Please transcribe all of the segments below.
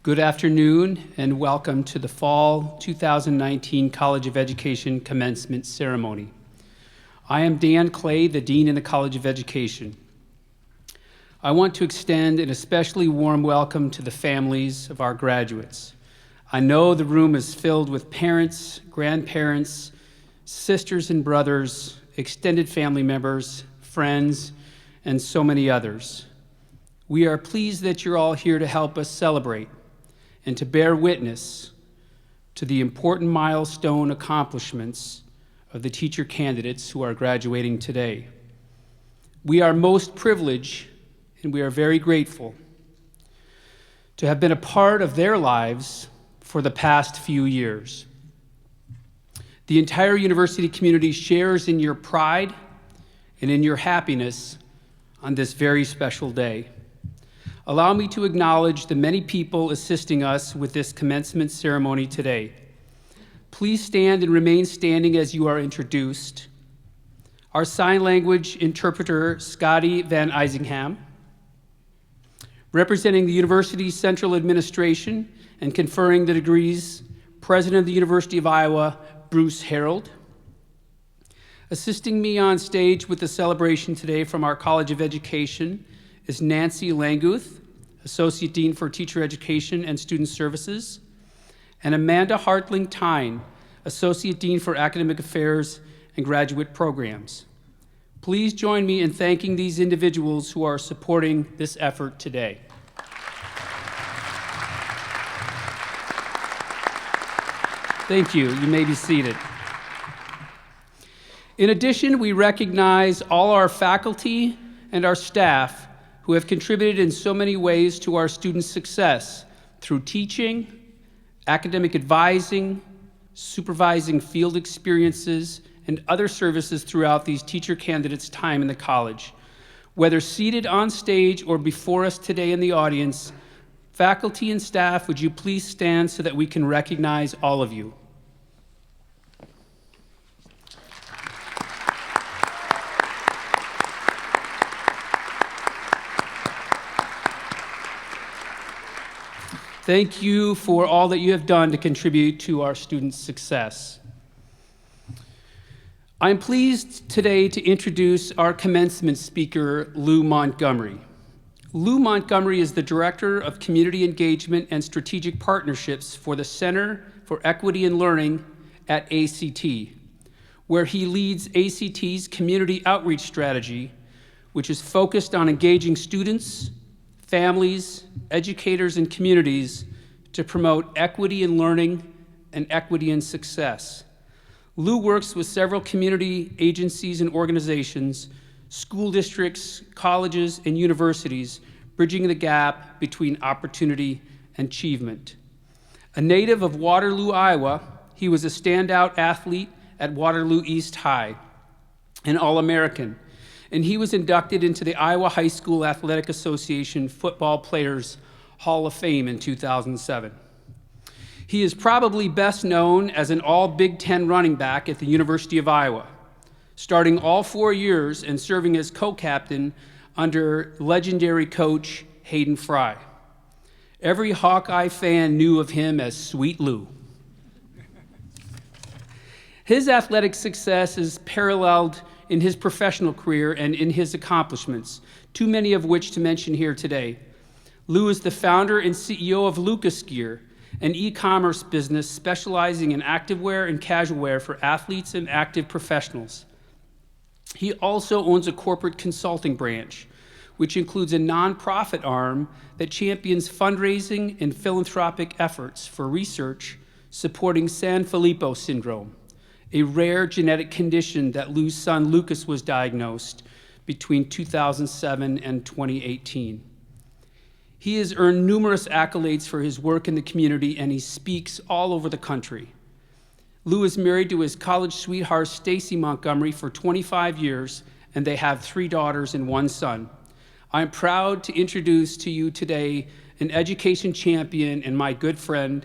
Good afternoon and welcome to the Fall 2019 College of Education Commencement Ceremony. I am Dan Clay, the Dean in the College of Education. I want to extend an especially warm welcome to the families of our graduates. I know the room is filled with parents, grandparents, sisters and brothers, extended family members, friends, and so many others. We are pleased that you're all here to help us celebrate and to bear witness to the important milestone accomplishments of the teacher candidates who are graduating today. We are most privileged and we are very grateful to have been a part of their lives for the past few years. The entire university community shares in your pride and in your happiness on this very special day. Allow me to acknowledge the many people assisting us with this commencement ceremony today. Please stand and remain standing as you are introduced. Our sign language interpreter, Scotty Van Eisingham. Representing the university's central administration and conferring the degrees, President of the University of Iowa, Bruce Harold. Assisting me on stage with the celebration today from our College of Education is Nancy Languth, Associate Dean for Teacher Education and Student Services, and Amanda Hartling-Tyne, Associate Dean for Academic Affairs and Graduate Programs. Please join me in thanking these individuals who are supporting this effort today. Thank you. You may be seated. In addition, we recognize all our faculty and our staff who have contributed in so many ways to our students' success through teaching, academic advising, supervising field experiences, and other services throughout these teacher candidates' time in the college. Whether seated on stage or before us today in the audience, faculty and staff, would you please stand so that we can recognize all of you? Thank you for all that you have done to contribute to our students' success. I'm pleased today to introduce our commencement speaker, Lou Montgomery. Lou Montgomery is the Director of Community Engagement and Strategic Partnerships for the Center for Equity and Learning at ACT, where he leads ACT's community outreach strategy, which is focused on engaging students, families, educators, and communities to promote equity in learning and equity in success. Lou works with several community agencies and organizations, school districts, colleges, and universities, bridging the gap between opportunity and achievement. A native of Waterloo, Iowa, he was a standout athlete at Waterloo East High, an All-American, and he was inducted into the Iowa High School Athletic Association Football Players Hall of Fame in 2007. He is probably best known as an all-Big Ten running back at the University of Iowa, starting all 4 years and serving as co-captain under legendary coach Hayden Fry. Every Hawkeye fan knew of him as Sweet Lou. His athletic success is paralleled in his professional career and in his accomplishments, too many of which to mention here today. Lou is the founder and CEO of Lucas Gear, an e-commerce business specializing in activewear and casual wear for athletes and active professionals. He also owns a corporate consulting branch, which includes a nonprofit arm that champions fundraising and philanthropic efforts for research supporting Sanfilippo syndrome, a rare genetic condition that Lou's son Lucas was diagnosed between 2007 and 2018. He has earned numerous accolades for his work in the community, and he speaks all over the country. Lou is married to his college sweetheart, Stacy Montgomery, for 25 years, and they have 3 daughters and 1 son. I'm proud to introduce to you today an education champion and my good friend,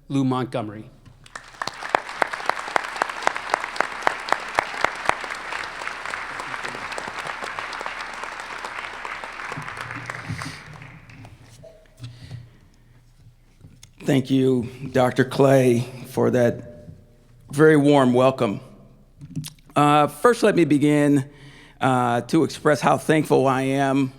Lou Montgomery. Thank you, Dr. Clay, for that very warm welcome. First, let me begin to express how thankful I am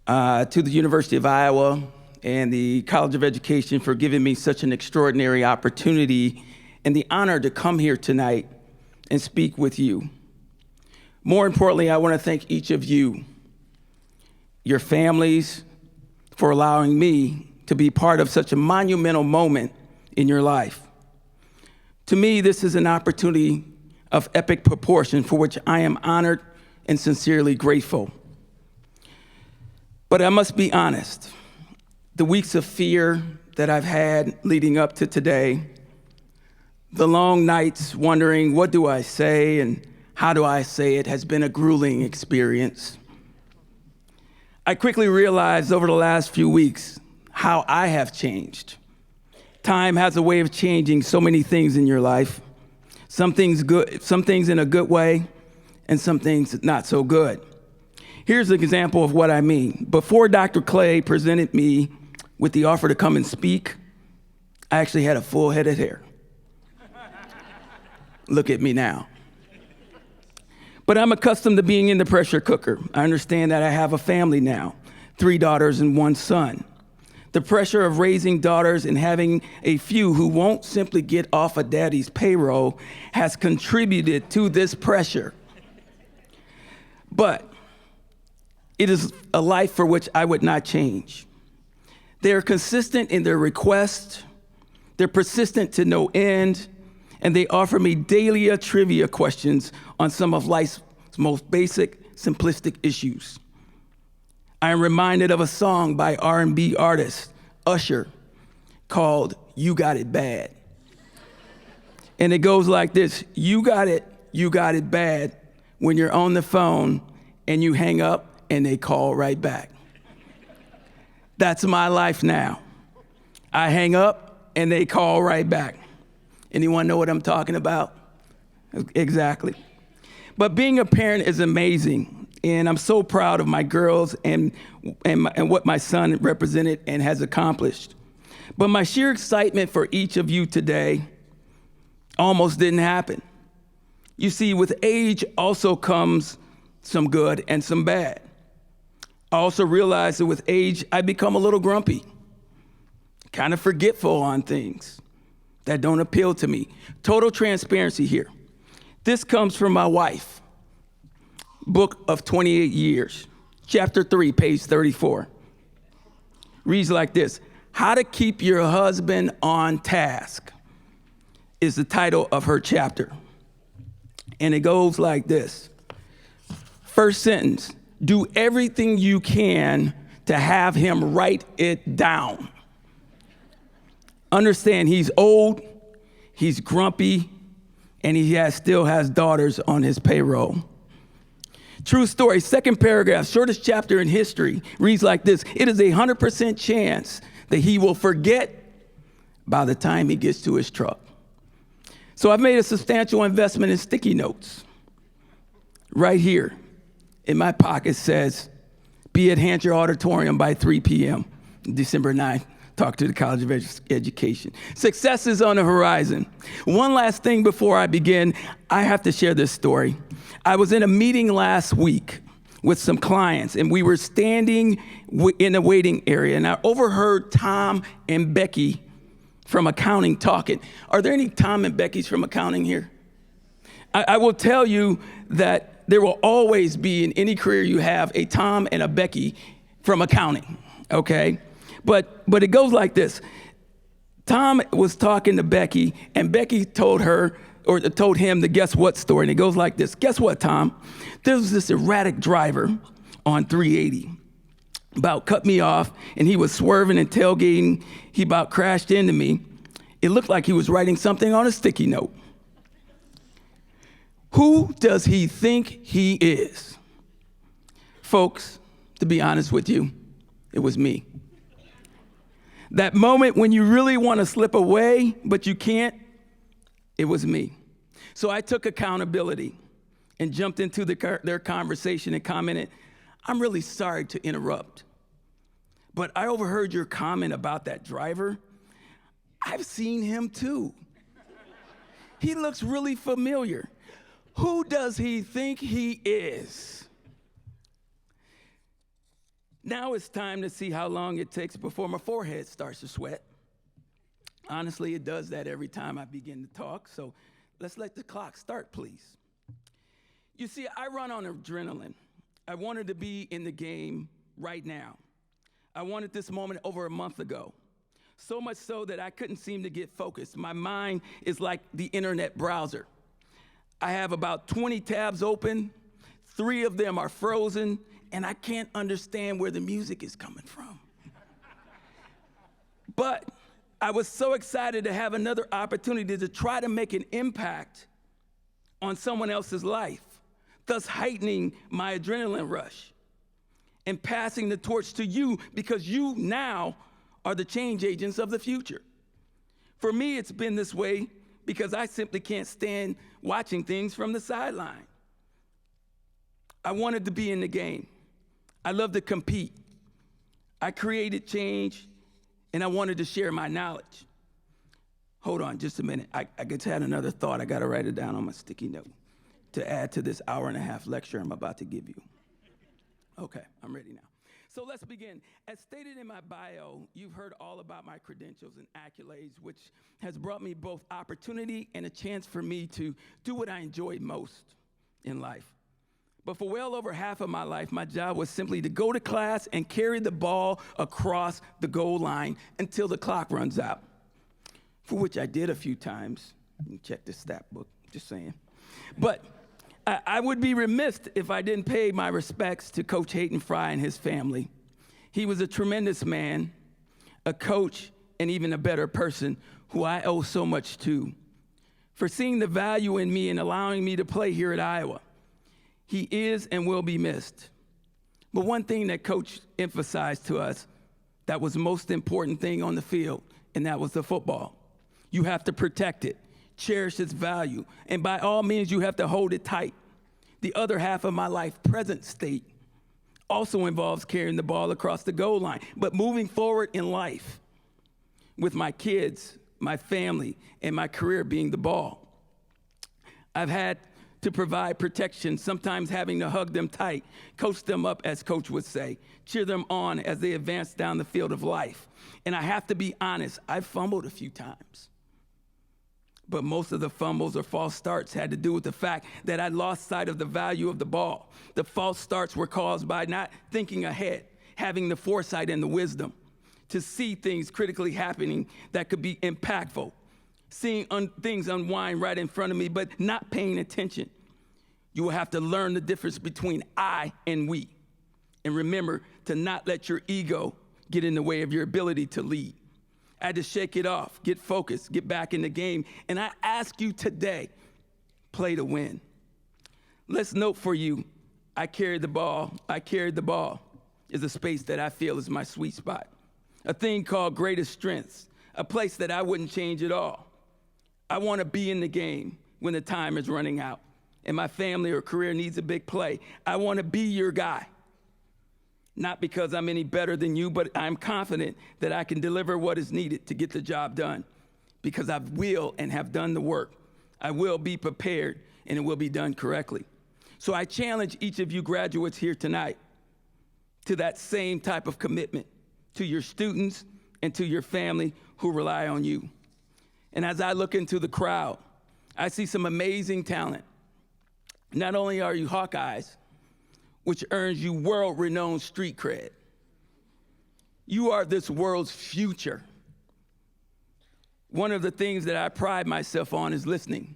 to the University of Iowa and the College of Education for giving me such an extraordinary opportunity and the honor to come here tonight and speak with you. More importantly, I want to thank each of you, your families, for allowing me to be part of such a monumental moment in your life. To me, this is an opportunity of epic proportion for which I am honored and sincerely grateful. But I must be honest, the weeks of fear that I've had leading up to today, the long nights wondering what do I say and how do I say it has been a grueling experience. I quickly realized over the last few weeks how I have changed. Time has a way of changing so many things in your life. Some things good, some things in a good way, and some things not so good. Here's an example of what I mean. Before Dr. Clay presented me with the offer to come and speak, I actually had a full head of hair. Look at me now. But I'm accustomed to being in the pressure cooker. I understand that I have a family now, 3 daughters and 1 son. The pressure of raising daughters and having a few who won't simply get off of daddy's payroll has contributed to this pressure. But it is a life for which I would not change. They are consistent in their requests, they're persistent to no end, and they offer me daily trivia questions on some of life's most basic, simplistic issues. I am reminded of a song by R&B artist Usher called You Got It Bad. And it goes like this: you got it bad when you're on the phone and you hang up and they call right back. That's my life now. I hang up and they call right back. Anyone know what I'm talking about? Exactly. But being a parent is amazing, and I'm so proud of my girls and what my son represented and has accomplished. But my sheer excitement for each of you today almost didn't happen. You see, with age also comes some good and some bad. I also realized that with age, I become a little grumpy, kind of forgetful on things that don't appeal to me. Total transparency here. This comes from my wife, book of 28 years, chapter 3, page 34. Reads like this: How to Keep Your Husband on Task is the title of her chapter. And it goes like this. First sentence: do everything you can to have him write it down. Understand, he's old, he's grumpy, and he still has daughters on his payroll. True story, second paragraph, shortest chapter in history, reads like this: it is 100% chance that he will forget by the time he gets to his truck. So I've made a substantial investment in sticky notes. Right here in my pocket says, be at Hancher Auditorium by 3 p.m., December 9th. Talk to the College of Education. Success is on the horizon. One last thing before I begin, I have to share this story. I was in a meeting last week with some clients, and we were standing in a waiting area, and I overheard Tom and Becky from accounting talking. Are there any Tom and Beckys from accounting here? I will tell you that there will always be, in any career you have, a Tom and a Becky from accounting, okay? But it goes like this. Tom was talking to Becky, and Becky told him the guess what story, and it goes like this. Guess what, Tom? There was this erratic driver on 380, about cut me off, and he was swerving and tailgating. He about crashed into me. It looked like he was writing something on a sticky note. Who does he think he is? Folks, to be honest with you, it was me. That moment when you really want to slip away, but you can't, it was me. So I took accountability and jumped into their conversation and commented, I'm really sorry to interrupt, but I overheard your comment about that driver. I've seen him too. He looks really familiar. Who does he think he is? Now it's time to see how long it takes before my forehead starts to sweat. Honestly, it does that every time I begin to talk, so let's let the clock start, please. You see, I run on adrenaline. I wanted to be in the game right now. I wanted this moment over a month ago. So much so that I couldn't seem to get focused. My mind is like the internet browser. I have about 20 tabs open, 3 of them are frozen, and I can't understand where the music is coming from. But I was so excited to have another opportunity to try to make an impact on someone else's life, thus heightening my adrenaline rush and passing the torch to you because you now are the change agents of the future. For me, it's been this way because I simply can't stand watching things from the sideline. I wanted to be in the game. I love to compete. I created change, and I wanted to share my knowledge. Hold on just a minute. I just had another thought. I got to write it down on my sticky note to add to this hour-and-a-half lecture I'm about to give you. Okay, I'm ready now. So let's begin. As stated in my bio, you've heard all about my credentials and accolades, which has brought me both opportunity and a chance for me to do what I enjoy most in life. But for well over half of my life, my job was simply to go to class and carry the ball across the goal line until the clock runs out, for which I did a few times. You can check this stat book, just saying. But I would be remiss if I didn't pay my respects to Coach Hayden Fry and his family. He was a tremendous man, a coach, and even a better person who I owe so much to, for seeing the value in me and allowing me to play here at Iowa. He is and will be missed. But one thing that Coach emphasized to us that was the most important thing on the field, and that was the football. You have to protect it, cherish its value, and by all means, you have to hold it tight. The other half of my life, present state, also involves carrying the ball across the goal line, but moving forward in life with my kids, my family, and my career being the ball. I've had to provide protection, sometimes having to hug them tight, coach them up, as Coach would say, cheer them on as they advance down the field of life. And I have to be honest, I've fumbled a few times. But most of the fumbles or false starts had to do with the fact that I lost sight of the value of the ball. The false starts were caused by not thinking ahead, having the foresight and the wisdom to see things critically happening that could be impactful, seeing things unwind right in front of me, but not paying attention. You will have to learn the difference between I and we. And remember to not let your ego get in the way of your ability to lead. I had to shake it off, get focused, get back in the game. And I ask you today, play to win. Let's note for you, I carried the ball is a space that I feel is my sweet spot. A thing called greatest strengths, a place that I wouldn't change at all. I want to be in the game when the time is running out and my family or career needs a big play. I want to be your guy. Not because I'm any better than you, but I'm confident that I can deliver what is needed to get the job done because I will and have done the work. I will be prepared and it will be done correctly. So I challenge each of you graduates here tonight to that same type of commitment to your students and to your family who rely on you. And as I look into the crowd, I see some amazing talent. Not only are you Hawkeyes, which earns you world-renowned street cred, you are this world's future. One of the things that I pride myself on is listening.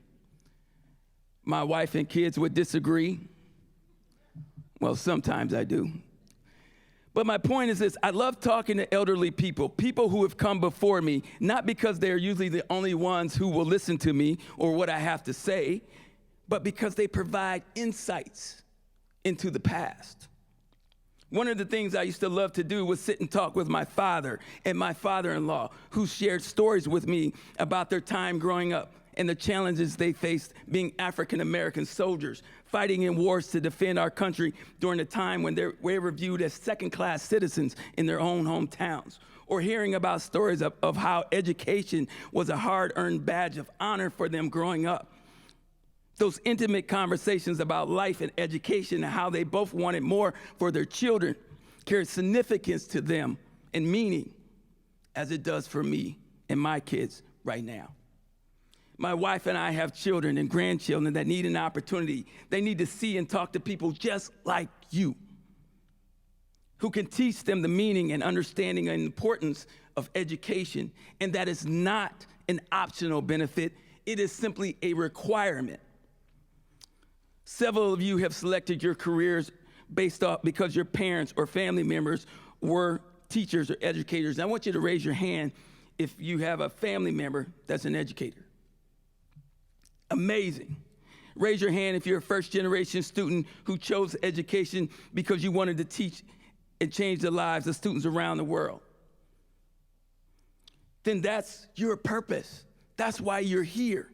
My wife and kids would disagree. Well, sometimes I do. But my point is this, I love talking to elderly people who have come before me, not because they're usually the only ones who will listen to me or what I have to say, but because they provide insights into the past. One of the things I used to love to do was sit and talk with my father and my father-in-law, who shared stories with me about their time growing up and the challenges they faced being African-American soldiers fighting in wars to defend our country during a time when they were viewed as second-class citizens in their own hometowns, or hearing about stories of how education was a hard-earned badge of honor for them growing up. Those intimate conversations about life and education and how they both wanted more for their children carried significance to them and meaning, as it does for me and my kids right now. My wife and I have children and grandchildren that need an opportunity. They need to see and talk to people just like you, who can teach them the meaning and understanding and importance of education, and that is not an optional benefit, it is simply a requirement. Several of you have selected your careers based off because your parents or family members were teachers or educators. I want you to raise your hand if you have a family member that's an educator. Amazing. Raise your hand if you're a first-generation student who chose education because you wanted to teach and change the lives of students around the world. Then that's your purpose. That's why you're here.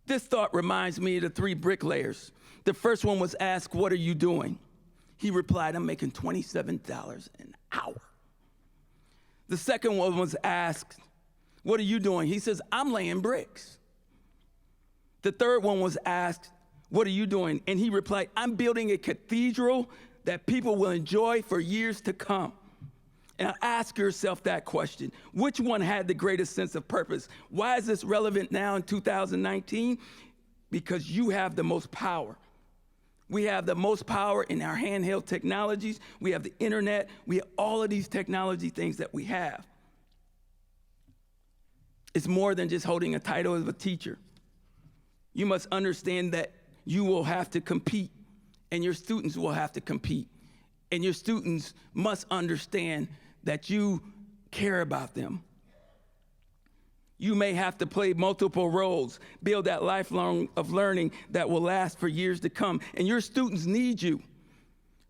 This thought reminds me of the 3 bricklayers. The first one was asked, "What are you doing?" He replied, "I'm making $27 an hour." The second one was asked, "What are you doing?" He says, "I'm laying bricks." The third one was asked, "What are you doing?" And he replied, "I'm building a cathedral that people will enjoy for years to come." And ask yourself that question. Which one had the greatest sense of purpose? Why is this relevant now in 2019? Because you have the most power. We have the most power in our handheld technologies. We have the internet. We have all of these technology things that we have. It's more than just holding a title of a teacher. You must understand that you will have to compete, and your students will have to compete. And your students must understand that you care about them. You may have to play multiple roles, build that lifelong of learning that will last for years to come. And your students need you.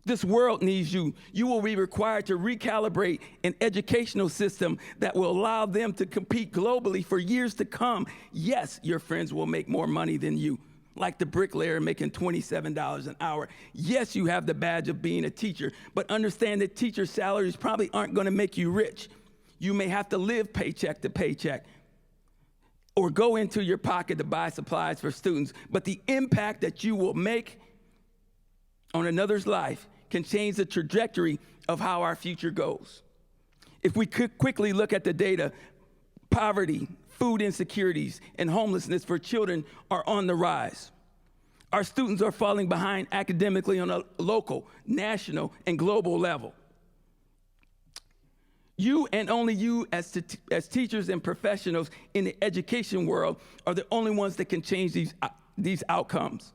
This world needs you. You will be required to recalibrate an educational system that will allow them to compete globally for years to come. Yes, your friends will make more money than you, like the bricklayer making $27 an hour. Yes, you have the badge of being a teacher, but understand that teacher salaries probably aren't going to make you rich. You may have to live paycheck to paycheck or go into your pocket to buy supplies for students, but the impact that you will make on another's life can change the trajectory of how our future goes. If we could quickly look at the data, poverty, food insecurities, and homelessness for children are on the rise. Our students are falling behind academically on a local, national, and global level. You and only you as teachers and professionals in the education world are the only ones that can change these outcomes.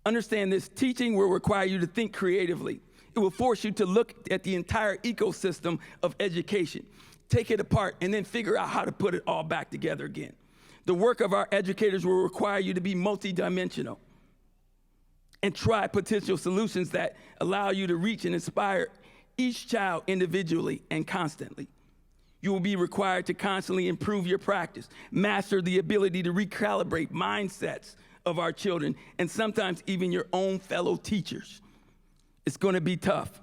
Understand this, teaching will require you to think creatively. It will force you to look at the entire ecosystem of education, take it apart, and then figure out how to put it all back together again. The work of our educators will require you to be multidimensional and try potential solutions that allow you to reach and inspire each child individually and constantly. You will be required to constantly improve your practice, master the ability to recalibrate mindsets of our children, and sometimes even your own fellow teachers. It's going to be tough,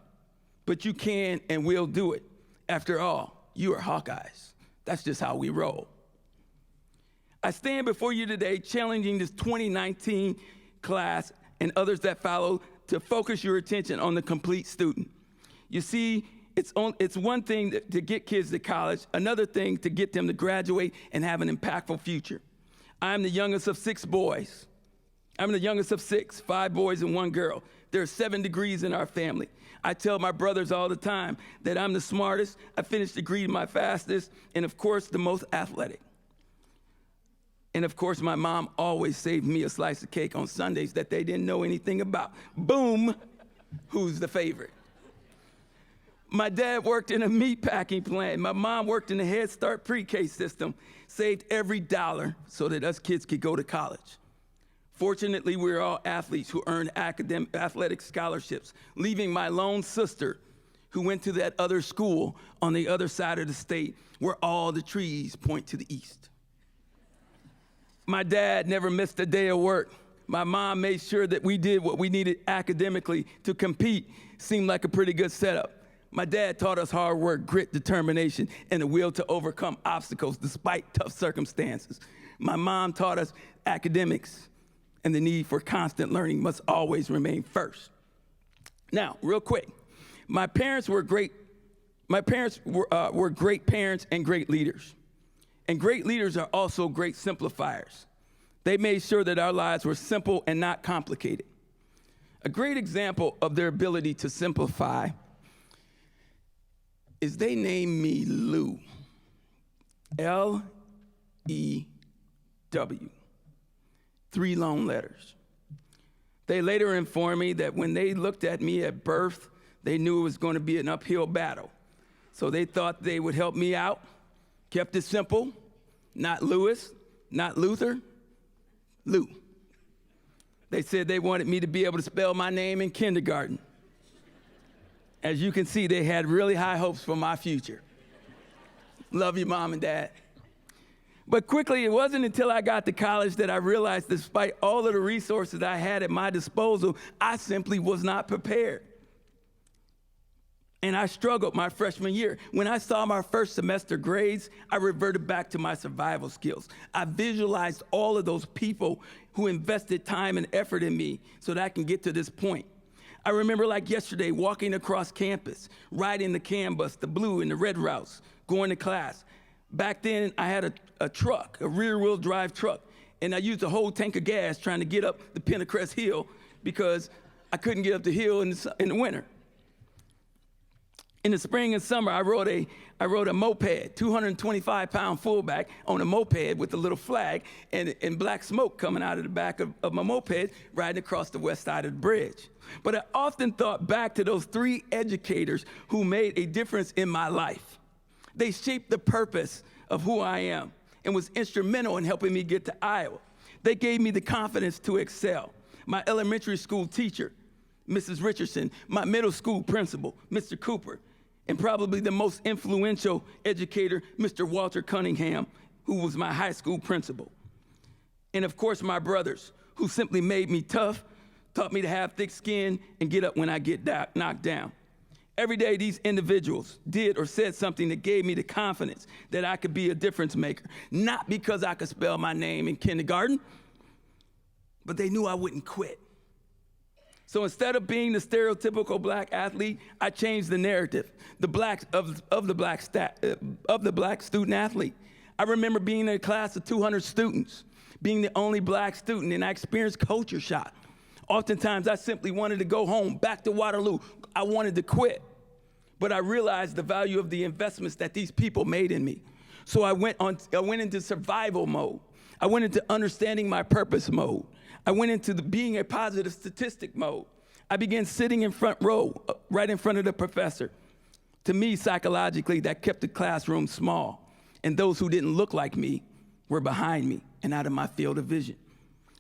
but you can and will do it. After all, you are Hawkeyes. That's just how we roll. I stand before you today challenging this 2019 class and others that follow to focus your attention on the complete student. You see, it's one thing to get kids to college, another thing to get them to graduate and have an impactful future. I'm the youngest of 6 boys. I'm the youngest of 6, 5 boys and 1 girl. There are 7 degrees in our family. I tell my brothers all the time that I'm the smartest, I finished degree my fastest, and of course, the most athletic. And of course, my mom always saved me a slice of cake on Sundays that they didn't know anything about. Boom, who's the favorite? My dad worked in a meat packing plant. My mom worked in the Head Start pre-K system, saved every dollar so that us kids could go to college. Fortunately, we were all athletes who earned athletic scholarships, leaving my lone sister who went to that other school on the other side of the state where all the trees point to the east. My dad never missed a day of work. My mom made sure that we did what we needed academically to compete. Seemed like a pretty good setup. My dad taught us hard work, grit, determination, and the will to overcome obstacles despite tough circumstances. My mom taught us academics, and the need for constant learning must always remain first. Now, real quick, my parents were great parents and great leaders. And great leaders are also great simplifiers. They made sure that our lives were simple and not complicated. A great example of their ability to simplify is they named me Lou, L-E-W, 3 long letters. They later informed me that when they looked at me at birth, they knew it was going to be an uphill battle. So they thought they would help me out, kept it simple, not Lewis, not Luther, Lou. They said they wanted me to be able to spell my name in kindergarten. As you can see, they had really high hopes for my future. Love you, Mom and Dad. But quickly, it wasn't until I got to college that I realized despite all of the resources I had at my disposal, I simply was not prepared. And I struggled my freshman year. When I saw my first semester grades, I reverted back to my survival skills. I visualized all of those people who invested time and effort in me so that I can get to this point. I remember like yesterday walking across campus, riding the CAN bus, the blue and the red routes, going to class. Back then, I had a truck, a rear-wheel drive truck, and I used a whole tank of gas trying to get up the Pentecrest Hill because I couldn't get up the hill in the winter. In the spring and summer, I rode a moped, 225-pound fullback on a moped with a little flag and black smoke coming out of the back of my moped riding across the west side of the bridge. But I often thought back to those 3 educators who made a difference in my life. They shaped the purpose of who I am and was instrumental in helping me get to Iowa. They gave me the confidence to excel. My elementary school teacher, Mrs. Richardson, my middle school principal, Mr. Cooper, and probably the most influential educator, Mr. Walter Cunningham, who was my high school principal. And of course, my brothers, who simply made me tough, taught me to have thick skin and get up when I get knocked down. Every day, these individuals did or said something that gave me the confidence that I could be a difference maker, not because I could spell my name in kindergarten, but they knew I wouldn't quit. So instead of being the stereotypical black athlete, I changed the narrative, the black student athlete. I remember being in a class of 200 students, being the only black student, and I experienced culture shock. Oftentimes, I simply wanted to go home, back to Waterloo. I wanted to quit. But I realized the value of the investments that these people made in me. So I went into survival mode. I went into understanding my purpose mode. I went into being a positive statistic mode. I began sitting in front row, right in front of the professor. To me, psychologically, that kept the classroom small. And those who didn't look like me were behind me and out of my field of vision.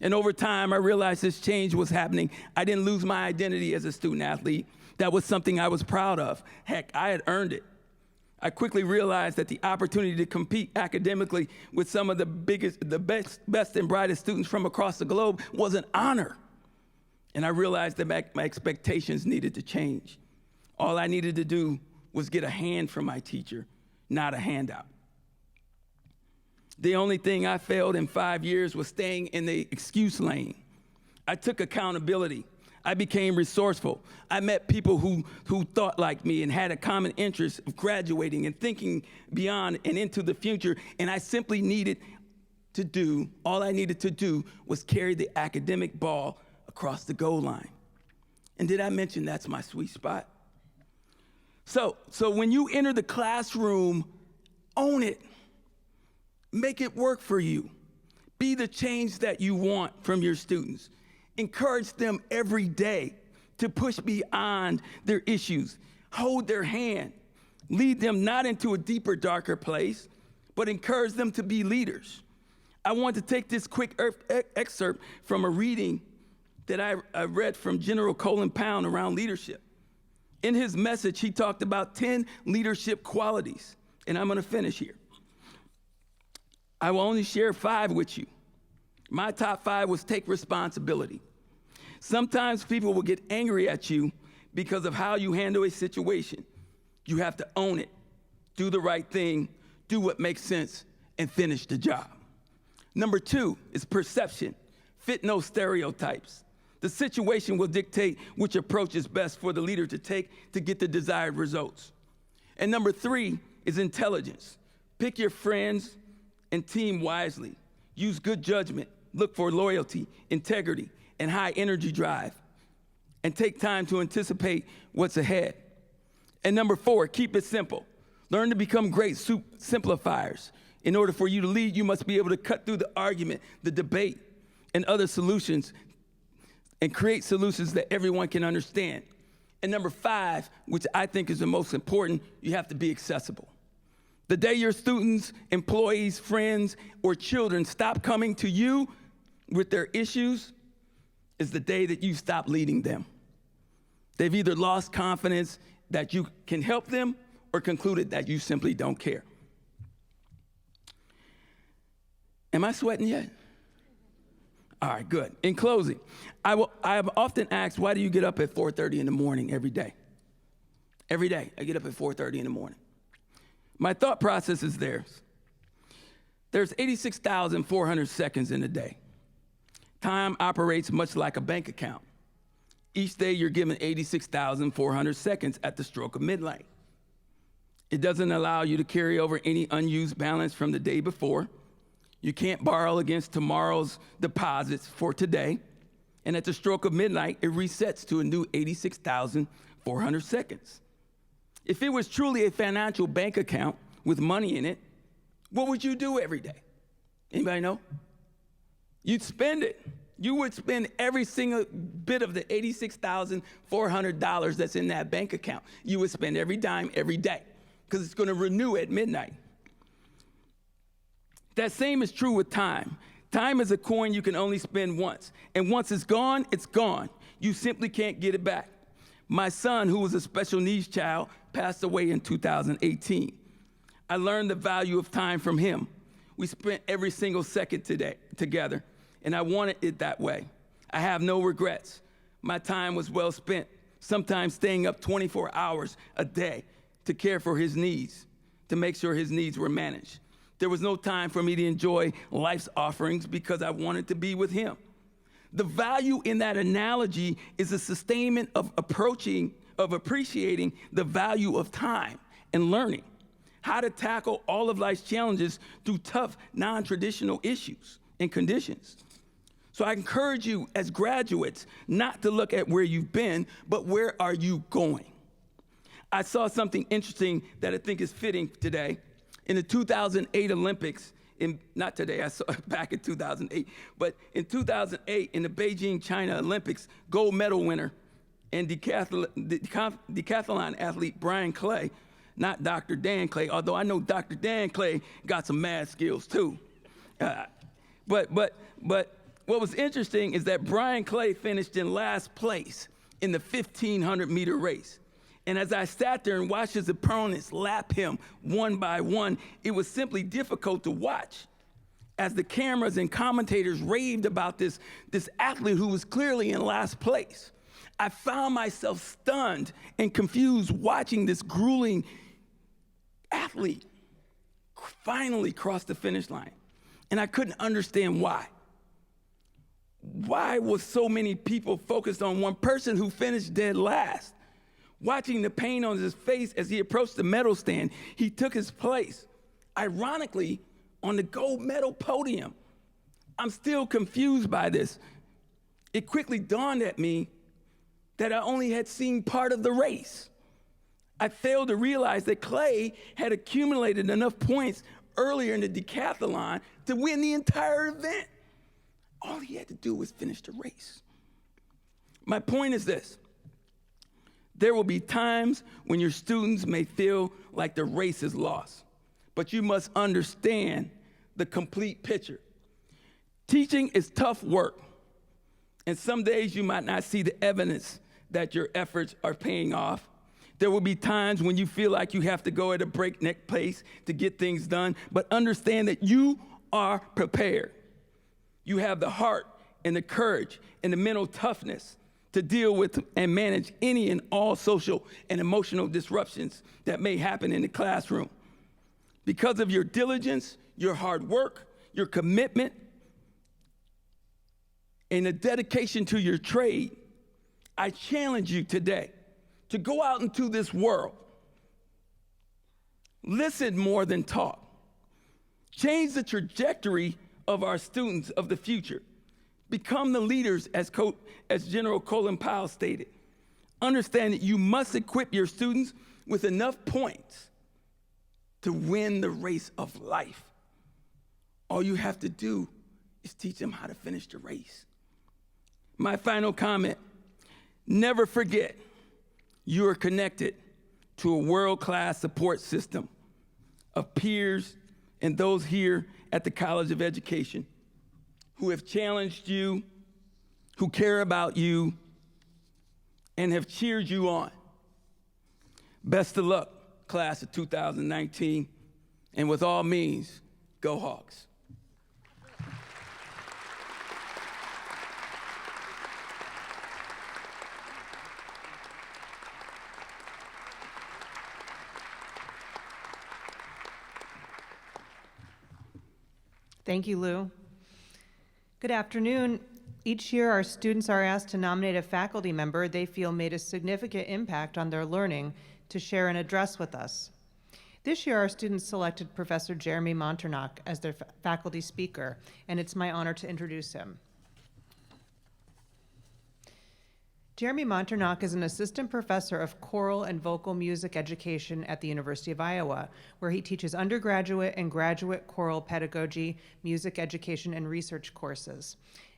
And over time, I realized this change was happening. I didn't lose my identity as a student athlete. That was something I was proud of. Heck, I had earned it. I quickly realized that the opportunity to compete academically with some of the best and brightest students from across the globe was an honor. And I realized that my expectations needed to change. All I needed to do was get a hand from my teacher, not a handout. The only thing I failed in 5 years was staying in the excuse lane. I took accountability. I became resourceful. I met people who thought like me and had a common interest of graduating and thinking beyond and into the future. And I simply all I needed to do was carry the academic ball across the goal line. And did I mention that's my sweet spot? So when you enter the classroom, own it. Make it work for you. Be the change that you want from your students. Encourage them every day to push beyond their issues. Hold their hand. Lead them not into a deeper, darker place, but encourage them to be leaders. I want to take this quick excerpt from a reading that I read from General Colin Pound around leadership. In his message, he talked about 10 leadership qualities, and I'm going to finish here. I will only share 5 with you. My top 5 was take responsibility. Sometimes people will get angry at you because of how you handle a situation. You have to own it, do the right thing, do what makes sense, and finish the job. Number 2 is perception. Fit no stereotypes. The situation will dictate which approach is best for the leader to take to get the desired results. And number 3 is intelligence. Pick your friends and team wisely. Use good judgment. Look for loyalty, integrity, and high energy drive. And take time to anticipate what's ahead. And number 4, keep it simple. Learn to become great simplifiers. In order for you to lead, you must be able to cut through the argument, the debate, and other solutions, and create solutions that everyone can understand. And number 5, which I think is the most important, you have to be accessible. The day your students, employees, friends, or children stop coming to you with their issues is the day that you stop leading them. They've either lost confidence that you can help them or concluded that you simply don't care. Am I sweating yet? All right, good. In closing, I have often asked, why do you get up at 4:30 in the morning every day? Every day, I get up at 4:30 in the morning. My thought process is there's 86,400 seconds in a day. Time operates much like a bank account. Each day, you're given 86,400 seconds at the stroke of midnight. It doesn't allow you to carry over any unused balance from the day before. You can't borrow against tomorrow's deposits for today. And at the stroke of midnight, it resets to a new 86,400 seconds. If it was truly a financial bank account with money in it, what would you do every day? Anybody know? You'd spend it. You would spend every single bit of the $86,400 that's in that bank account. You would spend every dime every day because it's going to renew at midnight. That same is true with time. Time is a coin you can only spend once. And once it's gone, it's gone. You simply can't get it back. My son, who was a special needs child, passed away in 2018. I learned the value of time from him. We spent every single second together, and I wanted it that way. I have no regrets. My time was well spent, sometimes staying up 24 hours a day to care for his needs, to make sure his needs were managed. There was no time for me to enjoy life's offerings because I wanted to be with him. The value in that analogy is a sustainment of appreciating the value of time and learning how to tackle all of life's challenges through tough, non-traditional issues and conditions. So I encourage you as graduates not to look at where you've been, but where are you going? I saw something interesting that I think is fitting today. In the 2008 Olympics, not today, I saw it back in 2008, but in 2008 in the Beijing, China Olympics, gold medal winner and decathlon athlete Brian Clay, not Dr. Dan Clay, although I know Dr. Dan Clay got some math skills too. But what was interesting is that Brian Clay finished in last place in the 1,500 meter race. And as I sat there and watched his opponents lap him one by one, it was simply difficult to watch as the cameras and commentators raved about this athlete who was clearly in last place. I found myself stunned and confused watching this grueling athlete finally cross the finish line. And I couldn't understand why. Why was so many people focused on one person who finished dead last? Watching the pain on his face as he approached the medal stand, he took his place, ironically, on the gold medal podium. I'm still confused by this. It quickly dawned at me that I only had seen part of the race. I failed to realize that Clay had accumulated enough points earlier in the decathlon to win the entire event. All he had to do was finish the race. My point is this. There will be times when your students may feel like the race is lost, but you must understand the complete picture. Teaching is tough work, and some days you might not see the evidence that your efforts are paying off. There will be times when you feel like you have to go at a breakneck pace to get things done, but understand that you are prepared. You have the heart and the courage and the mental toughness to deal with and manage any and all social and emotional disruptions that may happen in the classroom. Because of your diligence, your hard work, your commitment, and the dedication to your trade, I challenge you today to go out into this world. Listen more than talk. Change the trajectory of our students of the future. Become the leaders, as General Colin Powell stated. Understand that you must equip your students with enough points to win the race of life. All you have to do is teach them how to finish the race. My final comment, never forget you are connected to a world-class support system of peers and those here at the College of Education who have challenged you, who care about you, and have cheered you on. Best of luck, class of 2019, and with all means, go Hawks. Thank you, Lou. Good afternoon. Each year, our students are asked to nominate a faculty member they feel made a significant impact on their learning to share an address with us. This year, our students selected Professor Jeremy Monternock as their faculty speaker, and it's my honor to introduce him. Jeremy Monternock is an assistant professor of choral and vocal music education at the University of Iowa, where he teaches undergraduate and graduate choral pedagogy, music education, and research courses.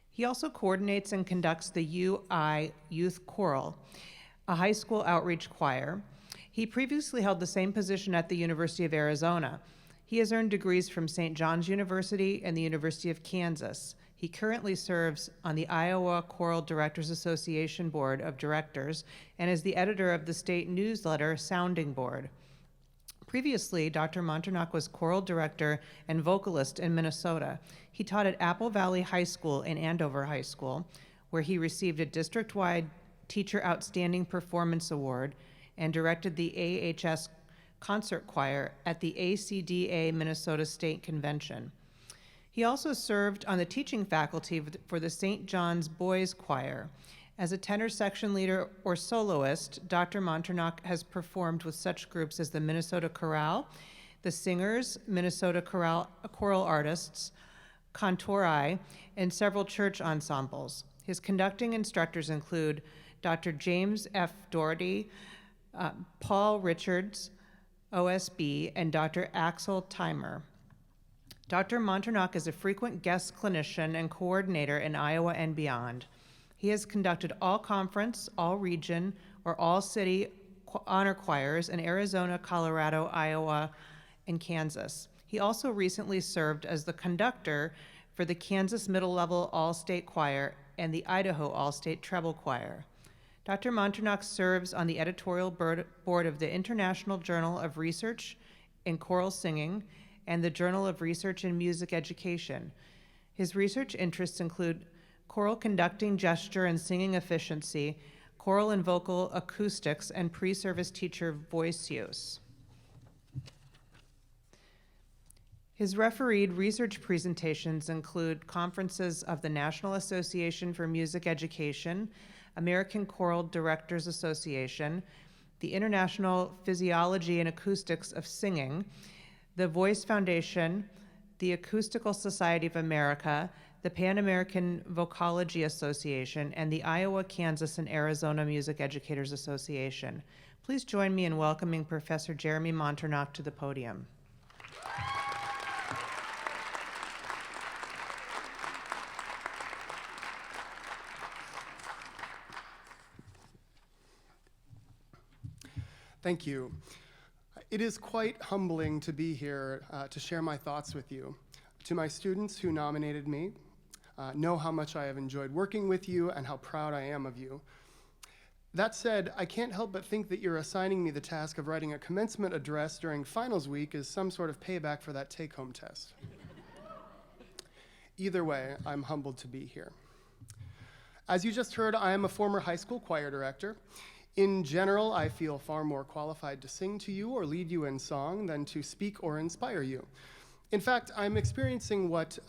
He also coordinates and conducts the UI Youth Choral, a high school outreach choir. He previously held the same position at the University of Arizona. He has earned degrees from St. John's University and the University of Kansas. He currently serves on the Iowa Choral Directors Association Board of Directors and is the editor of the state newsletter Sounding Board. Previously, Dr. Monternock was choral director and vocalist in Minnesota. He taught at Apple Valley High School and Andover High School, where he received a district-wide Teacher Outstanding Performance Award and directed the AHS concert choir at the ACDA Minnesota State Convention. He also served on the teaching faculty for the St. John's Boys Choir. As a tenor section leader or soloist, Dr. Monternock has performed with such groups as the Minnesota Chorale, the Singers, Minnesota Choral Artists, Cantori, and several church ensembles. His conducting instructors include Dr. James F. Doherty, Paul Richards, OSB, and Dr. Axel Timer. Dr. Monternock is a frequent guest clinician and coordinator in Iowa and beyond. He has conducted all conference, all region, or all city honor choirs in Arizona, Colorado, Iowa, and Kansas. He also recently served as the conductor for the Kansas Middle Level All-State Choir and the Idaho All-State Treble Choir. Dr. Monternock serves on the editorial board of the International Journal of Research in Choral Singing and the Journal of Research in Music Education. His research interests include choral conducting, gesture, and singing efficiency, choral and vocal acoustics, and pre-service teacher voice use. His refereed research presentations include conferences of the National Association for Music Education, American Choral Directors Association, the International Physiology and Acoustics of Singing, the Voice Foundation, the Acoustical Society of America, the Pan American Vocology Association, and the Iowa, Kansas, and Arizona Music Educators Association. Please join me in welcoming Professor Jeremy Monternock to the podium. Thank you. It is quite humbling to be here to share my thoughts with you. To my students who nominated me, know how much I have enjoyed working with you and how proud I am of you. That said, I can't help but think that you're assigning me the task of writing a commencement address during finals week as some sort of payback for that take-home test. Either way, I'm humbled to be here. As you just heard, I am a former high school choir director. In general, I feel far more qualified to sing to you or lead you in song than to speak or inspire you. In fact, I'm experiencing what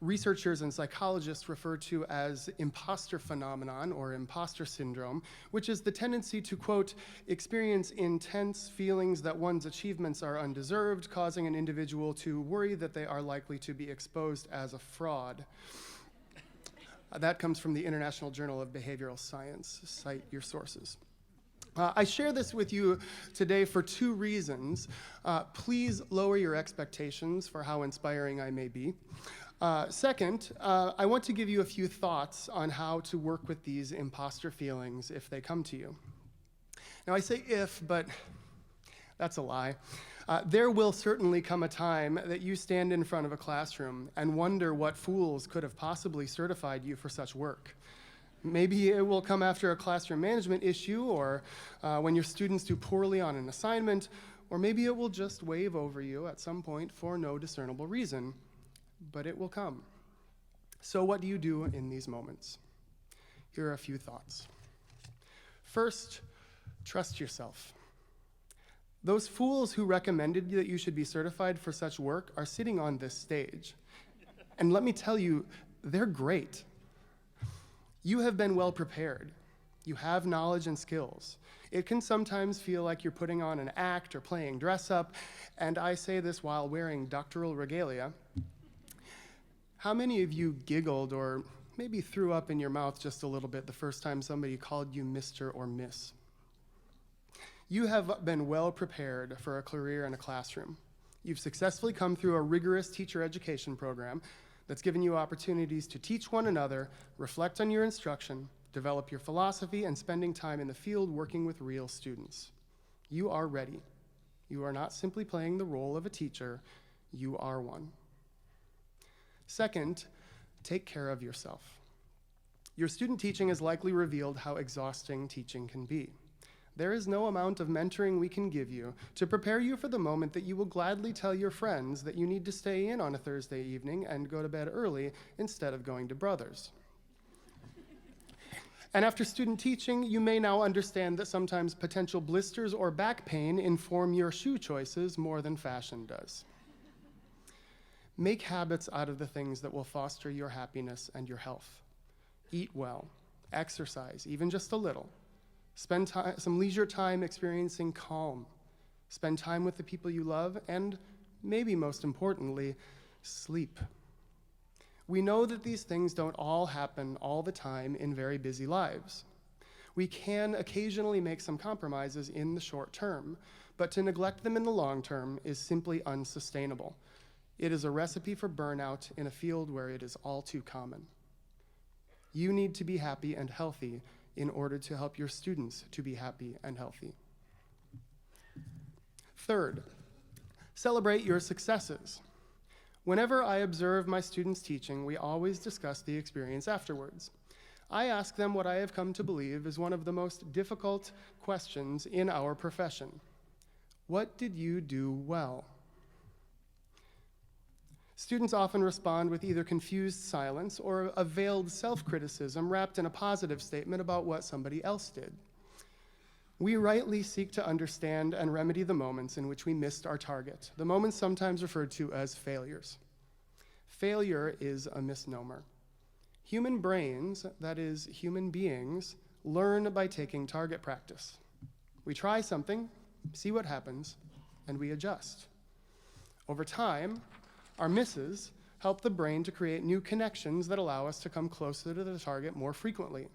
researchers and psychologists refer to as imposter phenomenon or imposter syndrome, which is the tendency to, quote, experience intense feelings that one's achievements are undeserved, causing an individual to worry that they are likely to be exposed as a fraud. That comes from the International Journal of Behavioral Science. Cite your sources. I share this with you today for two reasons. Please lower your expectations for how inspiring I may be. Second, I want to give you a few thoughts on how to work with these imposter feelings if they come to you. Now, I say if, but that's a lie. There will certainly come a time that you stand in front of a classroom and wonder what fools could have possibly certified you for such work. Maybe it will come after a classroom management issue, or when your students do poorly on an assignment, or maybe it will just wave over you at some point for no discernible reason, but it will come. So what do you do in these moments? Here are a few thoughts. First, trust yourself. Those fools who recommended that you should be certified for such work are sitting on this stage. And let me tell you, they're great. You have been well prepared. You have knowledge and skills. It can sometimes feel like you're putting on an act or playing dress up, and I say this while wearing doctoral regalia. How many of you giggled or maybe threw up in your mouth just a little bit the first time somebody called you Mr. or Miss? You have been well prepared for a career in a classroom. You've successfully come through a rigorous teacher education program that's given you opportunities to teach one another, reflect on your instruction, develop your philosophy, and spending time in the field working with real students. You are ready. You are not simply playing the role of a teacher, you are one. Second, take care of yourself. Your student teaching has likely revealed how exhausting teaching can be. There is no amount of mentoring we can give you to prepare you for the moment that you will gladly tell your friends that you need to stay in on a Thursday evening and go to bed early instead of going to Brothers. And after student teaching, you may now understand that sometimes potential blisters or back pain inform your shoe choices more than fashion does. Make habits out of the things that will foster your happiness and your health. Eat well, exercise, even just a little. Spend some leisure time experiencing calm. Spend time with the people you love, and maybe most importantly, sleep. We know that these things don't all happen all the time in very busy lives. We can occasionally make some compromises in the short term, but to neglect them in the long term is simply unsustainable. It is a recipe for burnout in a field where it is all too common. You need to be happy and healthy in order to help your students to be happy and healthy. Third, celebrate your successes. Whenever I observe my students teaching, we always discuss the experience afterwards. I ask them what I have come to believe is one of the most difficult questions in our profession. What did you do well? Students often respond with either confused silence or a veiled self-criticism wrapped in a positive statement about what somebody else did. We rightly seek to understand and remedy the moments in which we missed our target, the moments sometimes referred to as failures. Failure is a misnomer. Human brains, that is, human beings, learn by taking target practice. We try something, see what happens, and we adjust. Over time, our misses help the brain to create new connections that allow us to come closer to the target more frequently.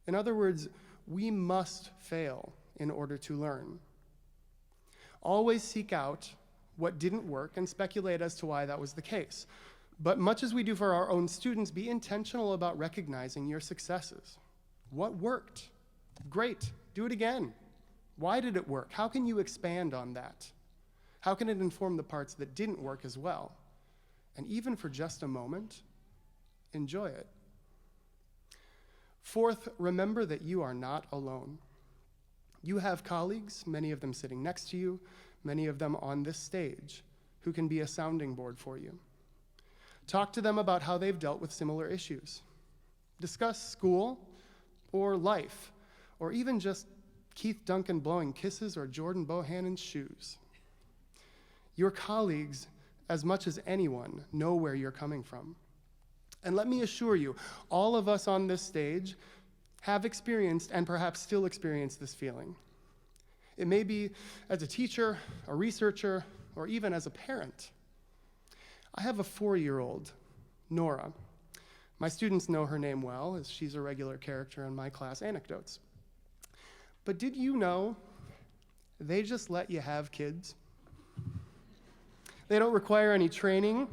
In other words, we must fail in order to learn. Always seek out what didn't work and speculate as to why that was the case. But much as we do for our own students, be intentional about recognizing your successes. What worked? Great, do it again. Why did it work? How can you expand on that? How can it inform the parts that didn't work as well? And even for just a moment, enjoy it. Fourth, remember that you are not alone. You have colleagues, many of them sitting next to you, many of them on this stage, who can be a sounding board for you. Talk to them about how they've dealt with similar issues. Discuss school or life, or even just Keith Duncan blowing kisses or Jordan Bohannon's shoes. Your colleagues, as much as anyone, know where you're coming from. And let me assure you, all of us on this stage have experienced and perhaps still experience this feeling. It may be as a teacher, a researcher, or even as a parent. I have a 4-year-old, Nora. My students know her name well, as she's a regular character in my class anecdotes. But did you know they just let you have kids? They don't require any training,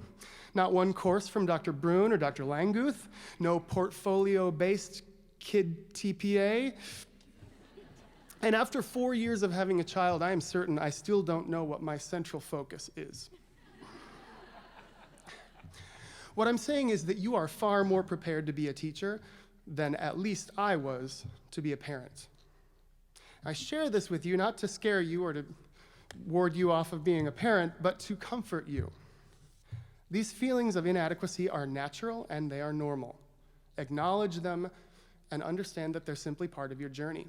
not one course from Dr. Brune or Dr. Langguth, no portfolio-based kid TPA. And after 4 years of having a child, I am certain I still don't know what my central focus is. What I'm saying is that you are far more prepared to be a teacher than at least I was to be a parent. I share this with you not to scare you or to ward you off of being a parent, but to comfort you. These feelings of inadequacy are natural and they are normal. Acknowledge them and understand that they're simply part of your journey.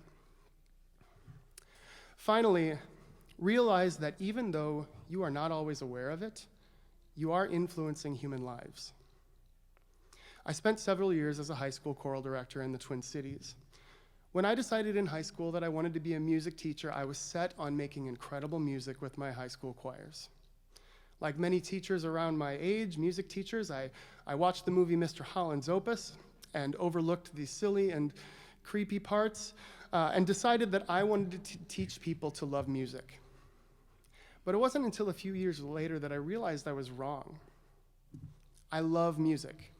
Finally, realize that even though you are not always aware of it, you are influencing human lives. I spent several years as a high school choral director in the Twin Cities. When I decided in high school that I wanted to be a music teacher, I was set on making incredible music with my high school choirs. Like many teachers around my age, music teachers, I watched the movie Mr. Holland's Opus and overlooked the silly and creepy parts and decided that I wanted to teach people to love music. But it wasn't until a few years later that I realized I was wrong. I love music.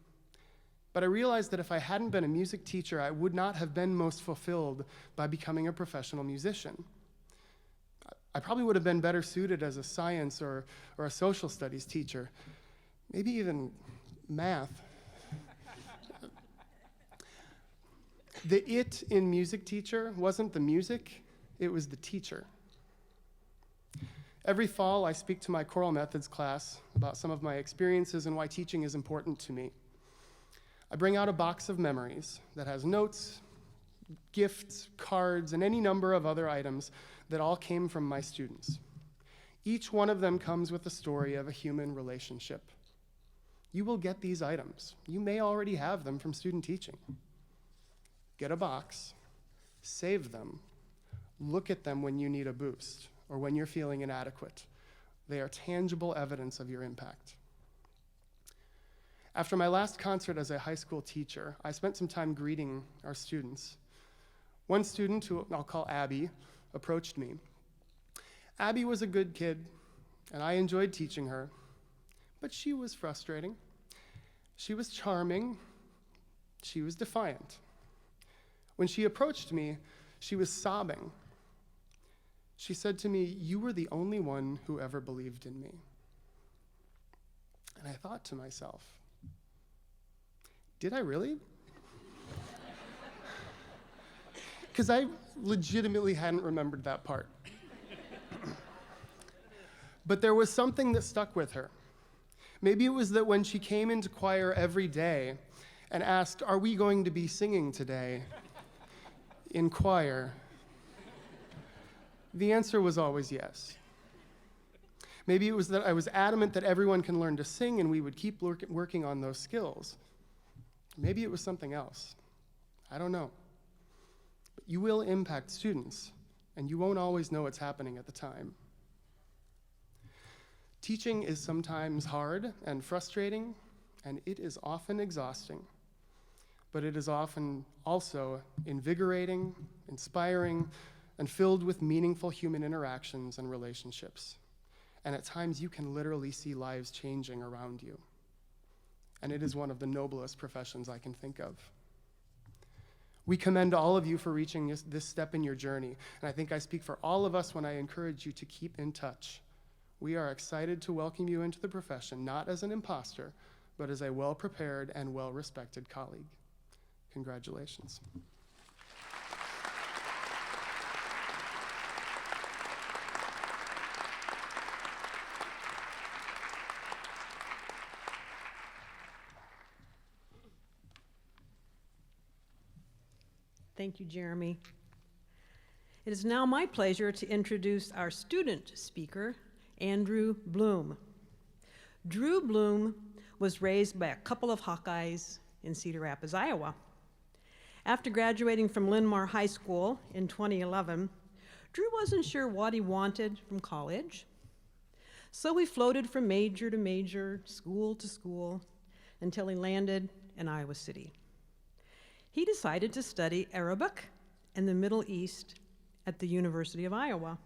But I realized that if I hadn't been a music teacher, I would not have been most fulfilled by becoming a professional musician. I probably would have been better suited as a science or a social studies teacher, maybe even math. The it in music teacher wasn't the music, it was the teacher. Every fall, I speak to my choral methods class about some of my experiences and why teaching is important to me. I bring out a box of memories that has notes, gifts, cards, and any number of other items that all came from my students. Each one of them comes with the story of a human relationship. You will get these items. You may already have them from student teaching. Get a box, save them, look at them when you need a boost or when you're feeling inadequate. They are tangible evidence of your impact. After my last concert as a high school teacher, I spent some time greeting our students. One student, who I'll call Abby, approached me. Abby was a good kid, and I enjoyed teaching her, but she was frustrating. She was charming. She was defiant. When she approached me, she was sobbing. She said to me, "You were the only one who ever believed in me." And I thought to myself, did I really? Because I legitimately hadn't remembered that part. But there was something that stuck with her. Maybe it was that when she came into choir every day and asked, "Are we going to be singing today in choir?" the answer was always yes. Maybe it was that I was adamant that everyone can learn to sing and we would keep working on those skills. Maybe it was something else. I don't know. But you will impact students, and you won't always know what's happening at the time. Teaching is sometimes hard and frustrating, and it is often exhausting. But it is often also invigorating, inspiring, and filled with meaningful human interactions and relationships. And at times you can literally see lives changing around you. And it is one of the noblest professions I can think of. We commend all of you for reaching this step in your journey, and I think I speak for all of us when I encourage you to keep in touch. We are excited to welcome you into the profession, not as an imposter, but as a well-prepared and well-respected colleague. Congratulations. Thank you, Jeremy. It is now my pleasure to introduce our student speaker, Andrew Bloom. Drew Bloom was raised by a couple of Hawkeyes in Cedar Rapids, Iowa. After graduating from Linn-Mar High School in 2011, Drew wasn't sure what he wanted from college, so he floated from major to major, school to school, until he landed in Iowa City. He decided to study Arabic and the Middle East at the University of Iowa,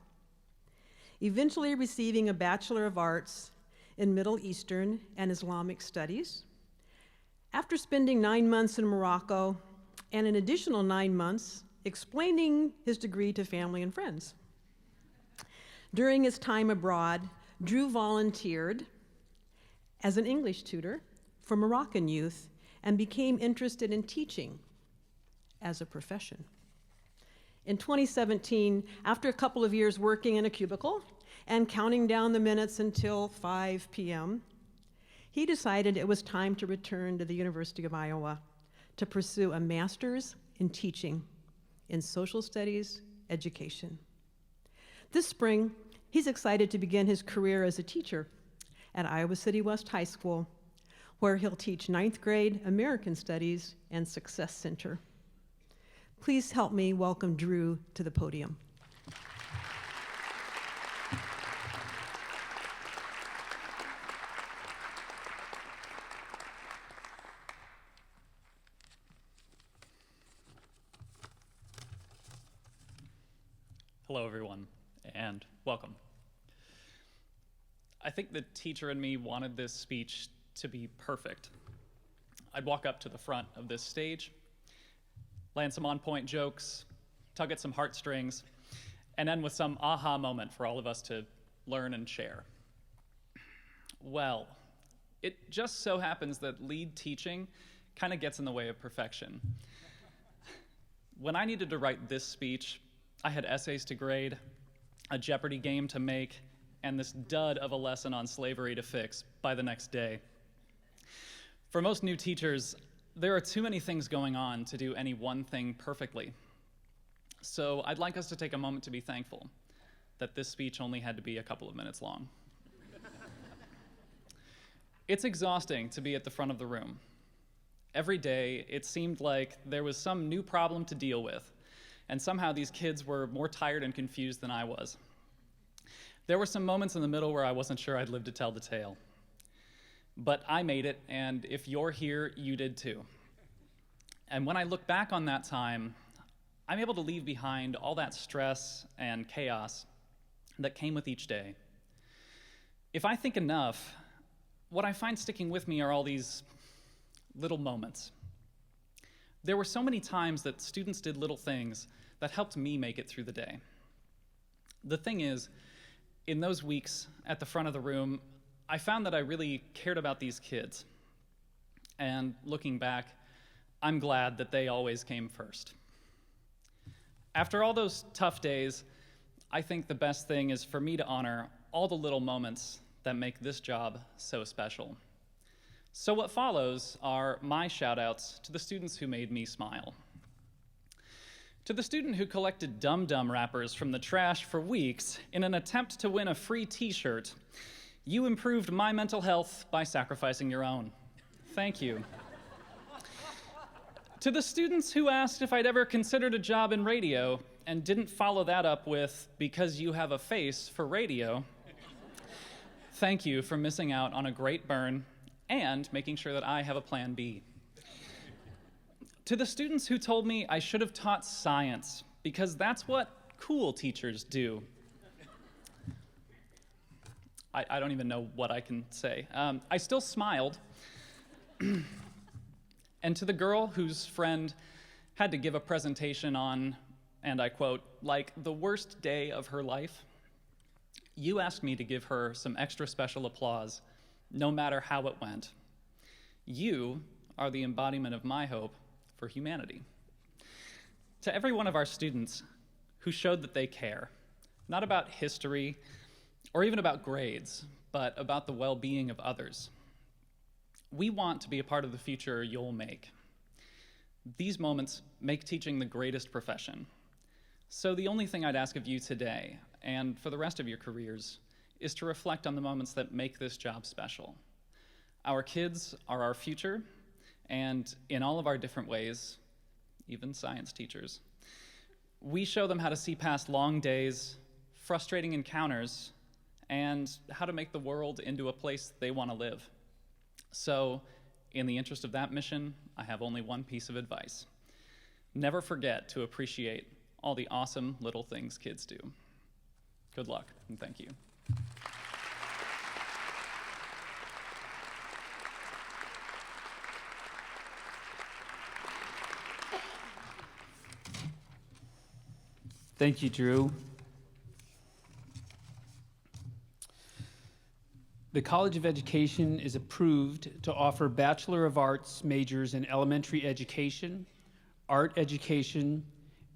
eventually receiving a Bachelor of Arts in Middle Eastern and Islamic Studies. After spending 9 months in Morocco and an additional 9 months explaining his degree to family and friends. During his time abroad, Drew volunteered as an English tutor for Moroccan youth and became interested in teaching as a profession. In 2017, after a couple of years working in a cubicle and counting down the minutes until 5 p.m., he decided it was time to return to the University of Iowa to pursue a master's in teaching in social studies education. This spring, he's excited to begin his career as a teacher at Iowa City West High School, where he'll teach 9th grade American Studies and Success Center. Please help me welcome Drew to the podium. Hello, everyone, and welcome. I think the teacher in me wanted this speech to be perfect. I'd walk up to the front of this stage, land some on-point jokes, tug at some heartstrings, and end with some aha moment for all of us to learn and share. Well, it just so happens that lead teaching kind of gets in the way of perfection. When I needed to write this speech, I had essays to grade, a Jeopardy game to make, and this dud of a lesson on slavery to fix by the next day. For most new teachers, there are too many things going on to do any one thing perfectly. So I'd like us to take a moment to be thankful that this speech only had to be a couple of minutes long. It's exhausting to be at the front of the room. Every day, it seemed like there was some new problem to deal with, and somehow these kids were more tired and confused than I was. There were some moments in the middle where I wasn't sure I'd live to tell the tale. But I made it, and if you're here, you did too. And when I look back on that time, I'm able to leave behind all that stress and chaos that came with each day. If I think enough, what I find sticking with me are all these little moments. There were so many times that students did little things that helped me make it through the day. The thing is, in those weeks at the front of the room, I found that I really cared about these kids. And looking back, I'm glad that they always came first. After all those tough days, I think the best thing is for me to honor all the little moments that make this job so special. So what follows are my shout-outs to the students who made me smile. To the student who collected Dum Dum wrappers from the trash for weeks in an attempt to win a free t-shirt, you improved my mental health by sacrificing your own. Thank you. To the students who asked if I'd ever considered a job in radio and didn't follow that up with, because you have a face for radio, thank you for missing out on a great burn and making sure that I have a plan B. To the students who told me I should have taught science, because that's what cool teachers do. I don't even know what I can say. I still smiled. And to the girl whose friend had to give a presentation on, and I quote, like the worst day of her life, you asked me to give her some extra special applause, no matter how it went. You are the embodiment of my hope for humanity. To every one of our students who showed that they care, not about history or even about grades, but about the well-being of others. We want to be a part of the future you'll make. These moments make teaching the greatest profession. So the only thing I'd ask of you today, and for the rest of your careers, is to reflect on the moments that make this job special. Our kids are our future, and in all of our different ways, even science teachers, we show them how to see past long days, frustrating encounters, and how to make the world into a place they want to live. So, in the interest of that mission, I have only one piece of advice. Never forget to appreciate all the awesome little things kids do. Good luck, and thank you. Thank you, Drew. The College of Education is approved to offer Bachelor of Arts majors in elementary education, art education,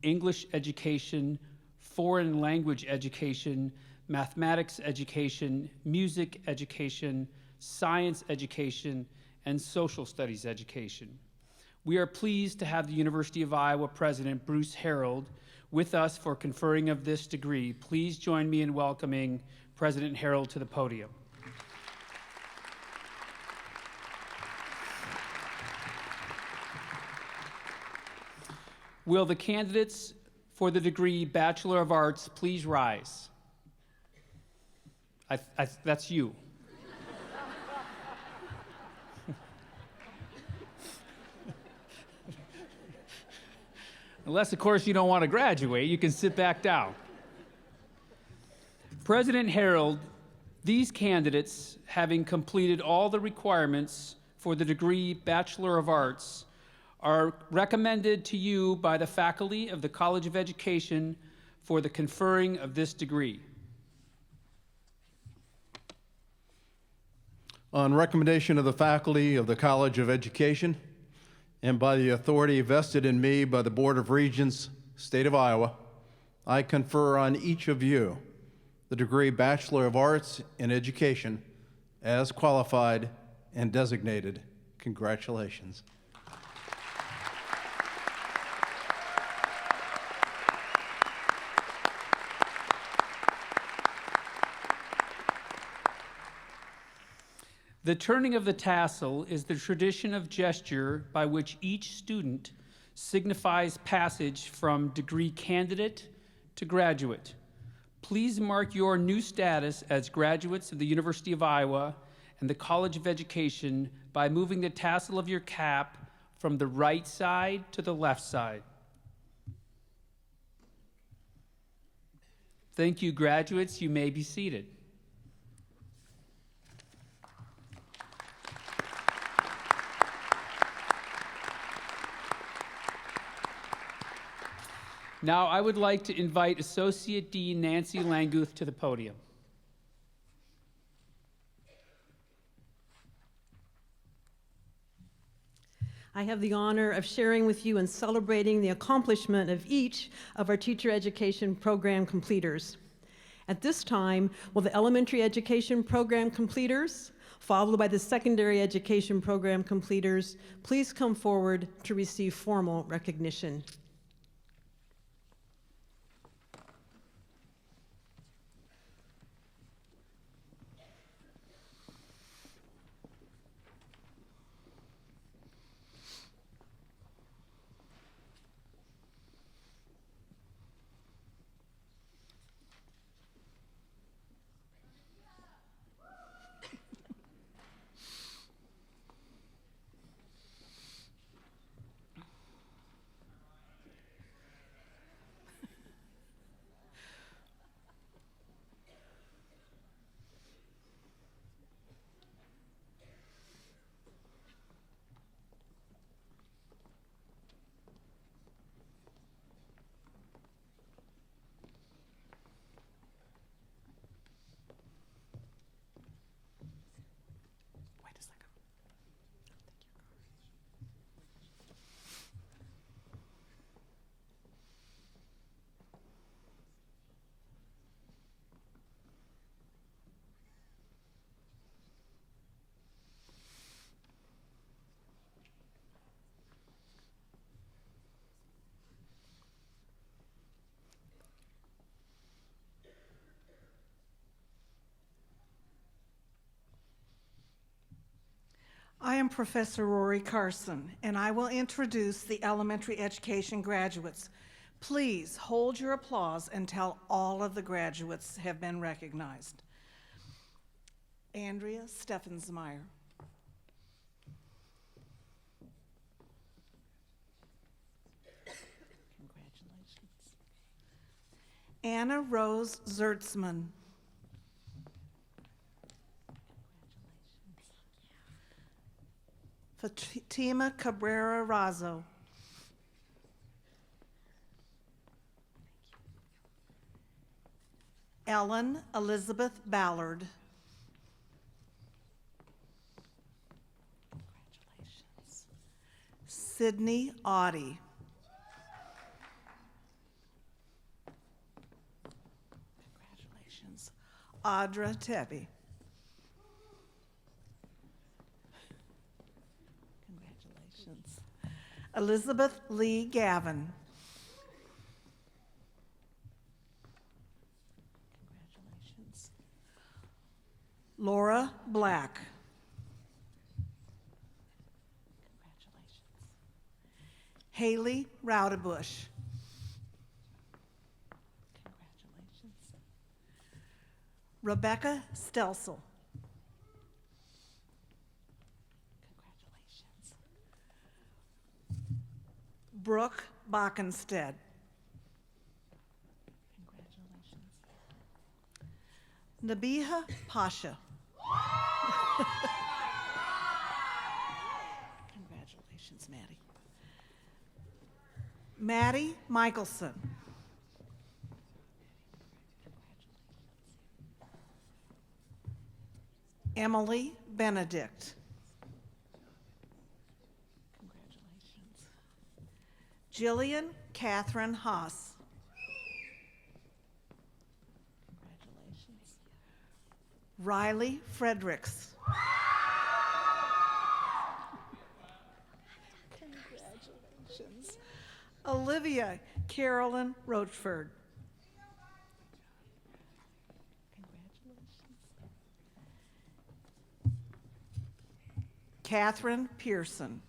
English education, foreign language education, mathematics education, music education, science education, and social studies education. We are pleased to have the University of Iowa President Bruce Harold with us for conferring of this degree. Please join me in welcoming President Harold to the podium. Will the candidates for the degree Bachelor of Arts please rise? That's you. Unless, of course, you don't want to graduate, you can sit back down. President Harold, these candidates, having completed all the requirements for the degree Bachelor of Arts, are recommended to you by the faculty of the College of Education for the conferring of this degree. On recommendation of the faculty of the College of Education and by the authority vested in me by the Board of Regents, State of Iowa, I confer on each of you the degree Bachelor of Arts in Education as qualified and designated. Congratulations. The turning of the tassel is the tradition of gesture by which each student signifies passage from degree candidate to graduate. Please mark your new status as graduates of the University of Iowa and the College of Education by moving the tassel of your cap from the right side to the left side. Thank you, graduates. You may be seated. Now, I would like to invite Associate Dean Nancy Languth to the podium. I have the honor of sharing with you and celebrating the accomplishment of each of our teacher education program completers. At this time, will the elementary education program completers, followed by the secondary education program completers, please come forward to receive formal recognition. am Professor Rory Carson, and I will introduce the elementary education graduates. Please hold your applause until all of the graduates have been recognized. Andrea Steffensmeier. Congratulations. Anna Rose Zirtzman. Fatima Cabrera Razo. Ellen Elisabeth Ballard. Congratulations. Sydney Audy. Congratulations. Audra Tebbe. Congratulations. Elisabeth Lee Gavin. Congratulations. Laura Black. Congratulations. Haley Roudabush. Congratulations. Rebekah Stelzle. Congratulations. Brooke Bockenstedt. Congratulations. Nabeeha Pasha. Congratulations, Maddie. Maddie Mikkelsen. Emilee Benedict. Congratulations. Jillian Kathryn Haas. Congratulations. Ryleigh Fredericks. Congratulations. Olivia Carolyn Rochford. Kathryn Pearson.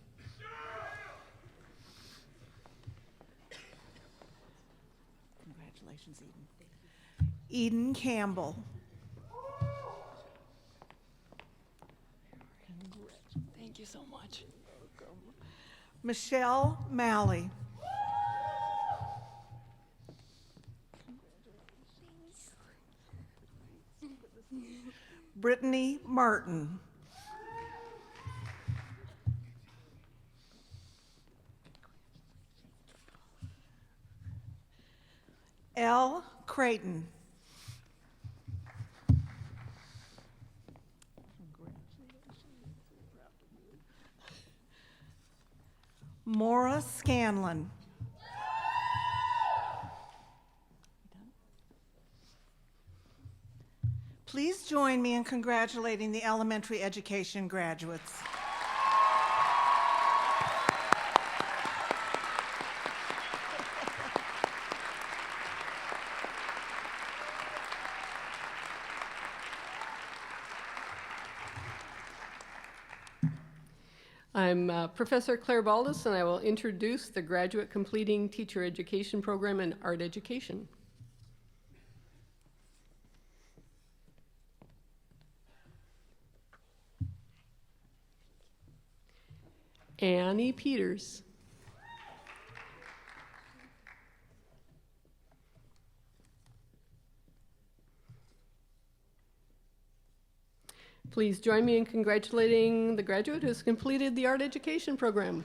Congratulations, Eden Campbell. Thank you so much. Michelle Malley. Brittany Martin. Elle Creighton. Maura Scanlan. Please join me in congratulating the elementary education graduates. I'm Professor Claire Baldus, and I will introduce the graduate completing teacher education program in art education. Annie Peters. Please join me in congratulating the graduate who has completed the art education program.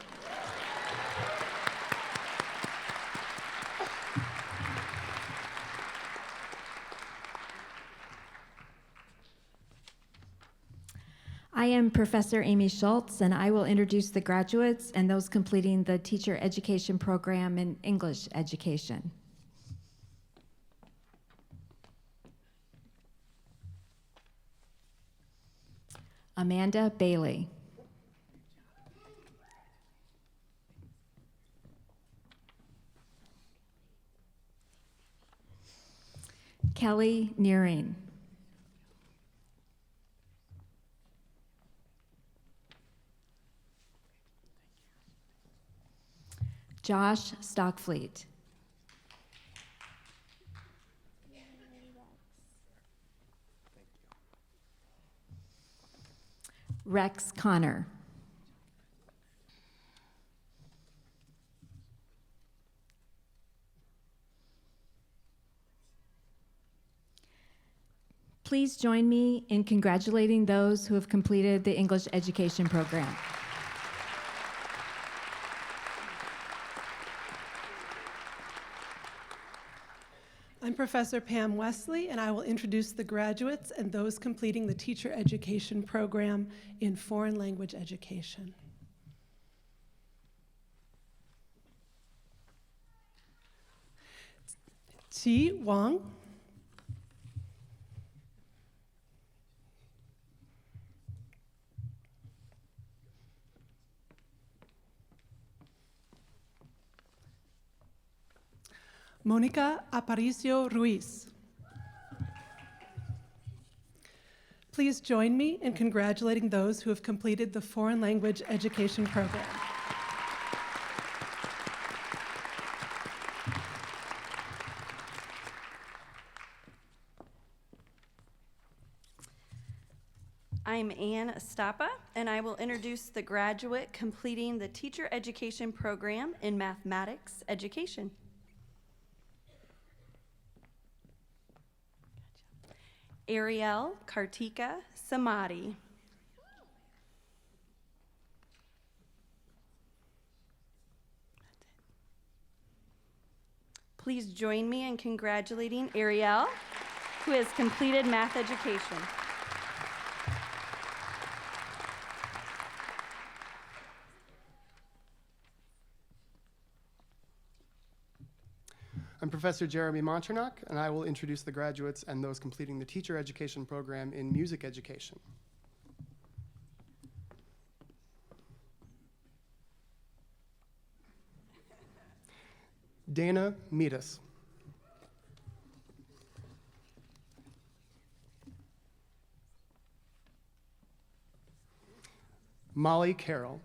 I am Professor Amy Schultz, and I will introduce the graduates and those completing the teacher education program in English education. Amanda Bailey. Kelli Neuhring. Josh Stockfleet. Rex Connor. Please join me in congratulating those who have completed the English education program. I'm Professor Pam Wesley, and I will introduce the graduates and those completing the teacher education program in foreign language education. Chi Wang. Monica Aparicio Ruiz. Please join me in congratulating those who have completed the foreign language education program. I'm Ann Estapa, and I will introduce the graduate completing the teacher education program in mathematics education. Ariel Kartika Samadi. Please join me in congratulating Ariel, who has completed math education. I'm Professor Jeremy Monternock, and I will introduce the graduates and those completing the teacher education program in music education. Dana Meadus. Molly Carroll.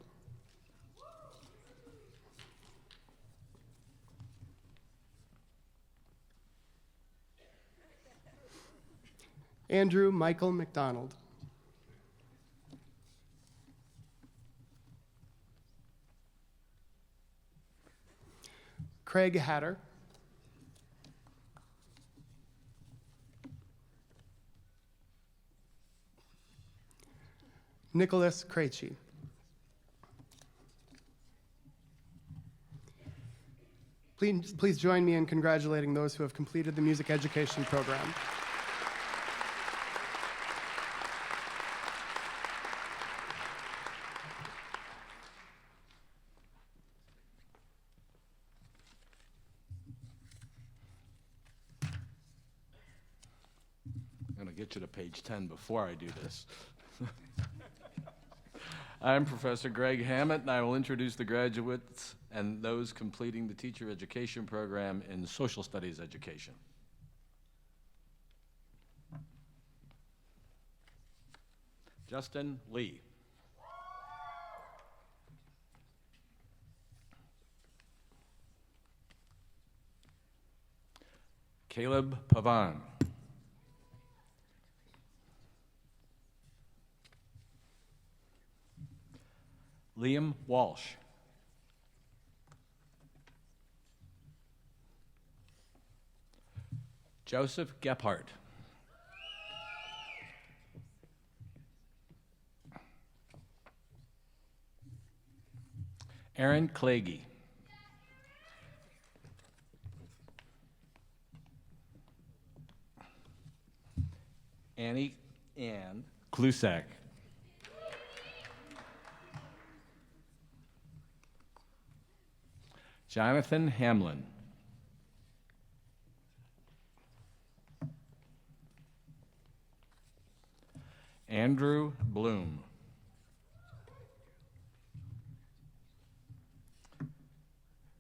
Andrew Michael McDonald. Craig Hatter. Nicholas Krejci. Please join me in congratulating those who have completed the music education program. Get you to page 10 before I do this. I'm Professor Greg Hammett, and I will introduce the graduates and those completing the teacher education program in social studies education. Justin Lee. Caleb Pavan. Liam Walsh. Joseph Gephardt. Aaron Clagy. Annie Ann Klusak. Jonathan Hamlin. Andrew Bloom.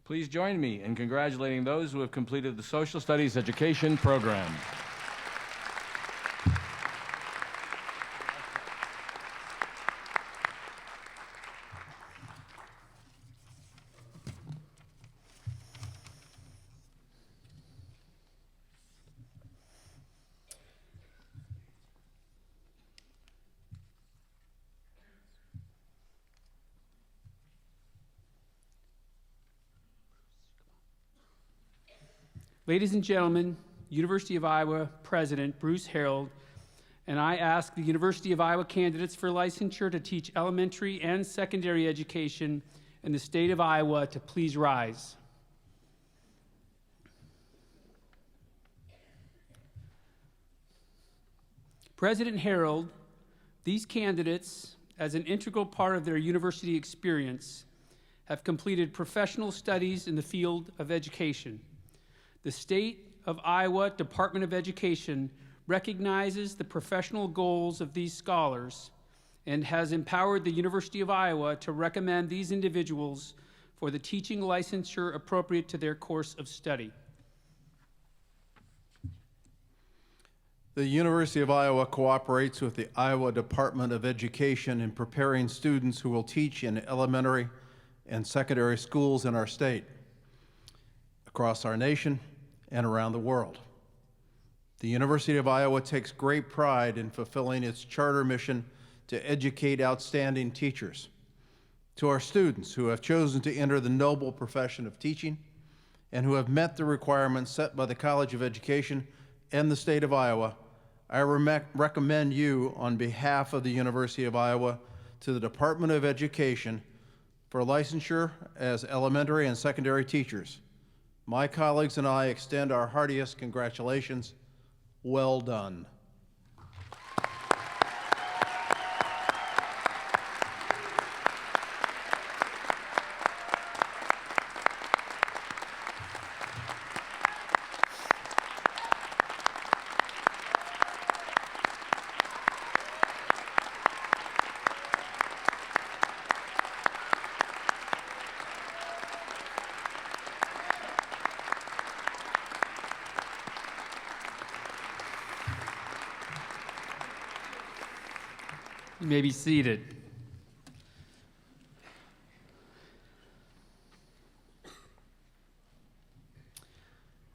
Please join me in congratulating those who have completed the social studies education program. Ladies and gentlemen, University of Iowa President Bruce Harold and I ask the University of Iowa candidates for licensure to teach elementary and secondary education in the state of Iowa to please rise. President Harold, these candidates, as an integral part of their university experience, have completed professional studies in the field of education. The State of Iowa Department of Education recognizes the professional goals of these scholars and has empowered the University of Iowa to recommend these individuals for the teaching licensure appropriate to their course of study. The University of Iowa cooperates with the Iowa Department of Education in preparing students who will teach in elementary and secondary schools in our state, across our nation, and around the world. The University of Iowa takes great pride in fulfilling its charter mission to educate outstanding teachers. To our students who have chosen to enter the noble profession of teaching and who have met the requirements set by the College of Education and the state of Iowa, I recommend you on behalf of the University of Iowa to the Department of Education for licensure as elementary and secondary teachers. My colleagues and I extend our heartiest congratulations. Well done. You may be seated.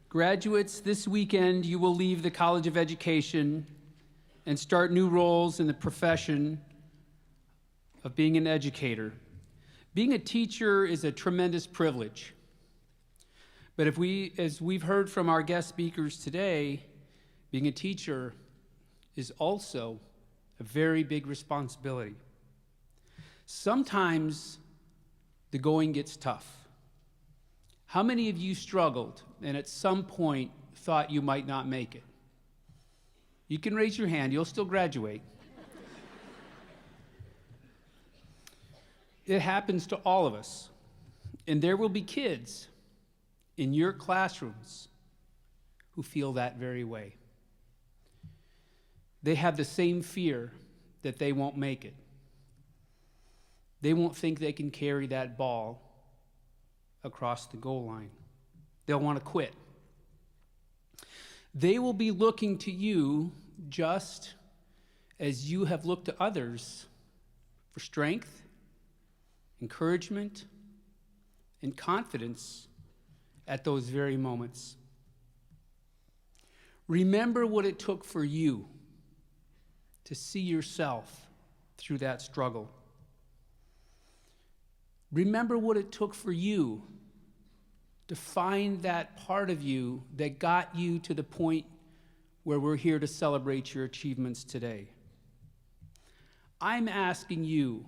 Graduates, this weekend you will leave the College of Education and start new roles in the profession of being an educator. Being a teacher is a tremendous privilege. But as we've heard from our guest speakers today, being a teacher is also a very big responsibility. Sometimes the going gets tough. How many of you struggled and at some point thought you might not make it? You can raise your hand, you'll still graduate. It happens to all of us. And there will be kids in your classrooms who feel that very way. They have the same fear that they won't make it. They won't think they can carry that ball across the goal line. They'll want to quit. They will be looking to you just as you have looked to others for strength, encouragement, and confidence at those very moments. Remember what it took for you to see yourself through that struggle. Remember what it took for you to find that part of you that got you to the point where we're here to celebrate your achievements today. I'm asking you,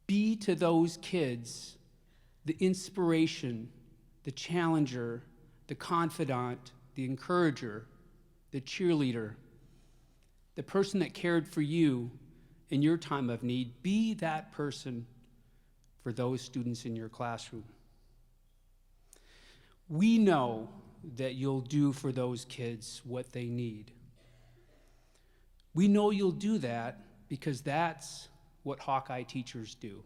be to those kids the inspiration, the challenger, the confidant, the encourager, the cheerleader, the person that cared for you in your time of need. Be that person for those students in your classroom. We know that you'll do for those kids what they need. We know you'll do that because that's what Hawkeye teachers do.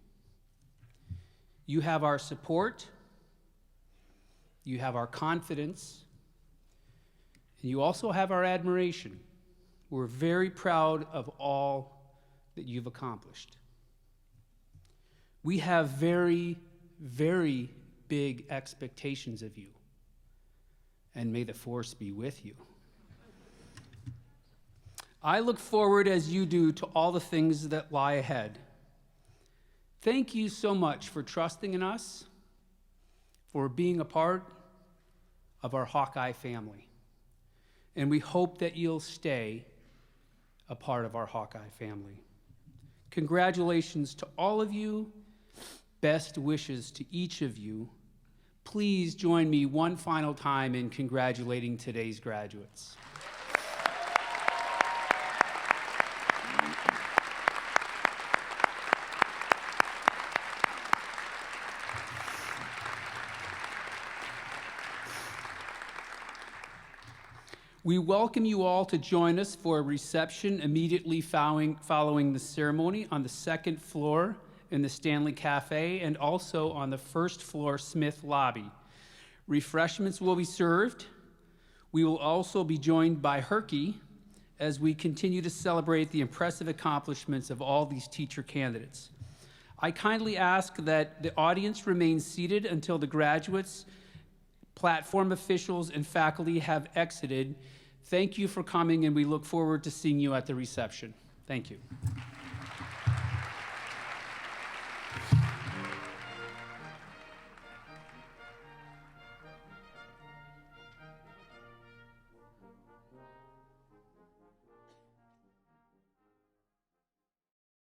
You have our support, you have our confidence, and you also have our admiration. We're very proud of all that you've accomplished. We have very, very big expectations of you, and may the force be with you. I look forward, as you do, to all the things that lie ahead. Thank you so much for trusting in us, for being a part of our Hawkeye family. And we hope that you'll stay a part of our Hawkeye family. Congratulations to all of you. Best wishes to each of you. Please join me one final time in congratulating today's graduates. We welcome you all to join us for a reception immediately following the ceremony on the second floor in the Stanley Cafe and also on the first floor Smith lobby. Refreshments will be served. We will also be joined by Herky as we continue to celebrate the impressive accomplishments of all these teacher candidates. I kindly ask that the audience remain seated until the graduates, platform officials, and faculty have exited. Thank you for coming, and we look forward to seeing you at the reception. Thank you.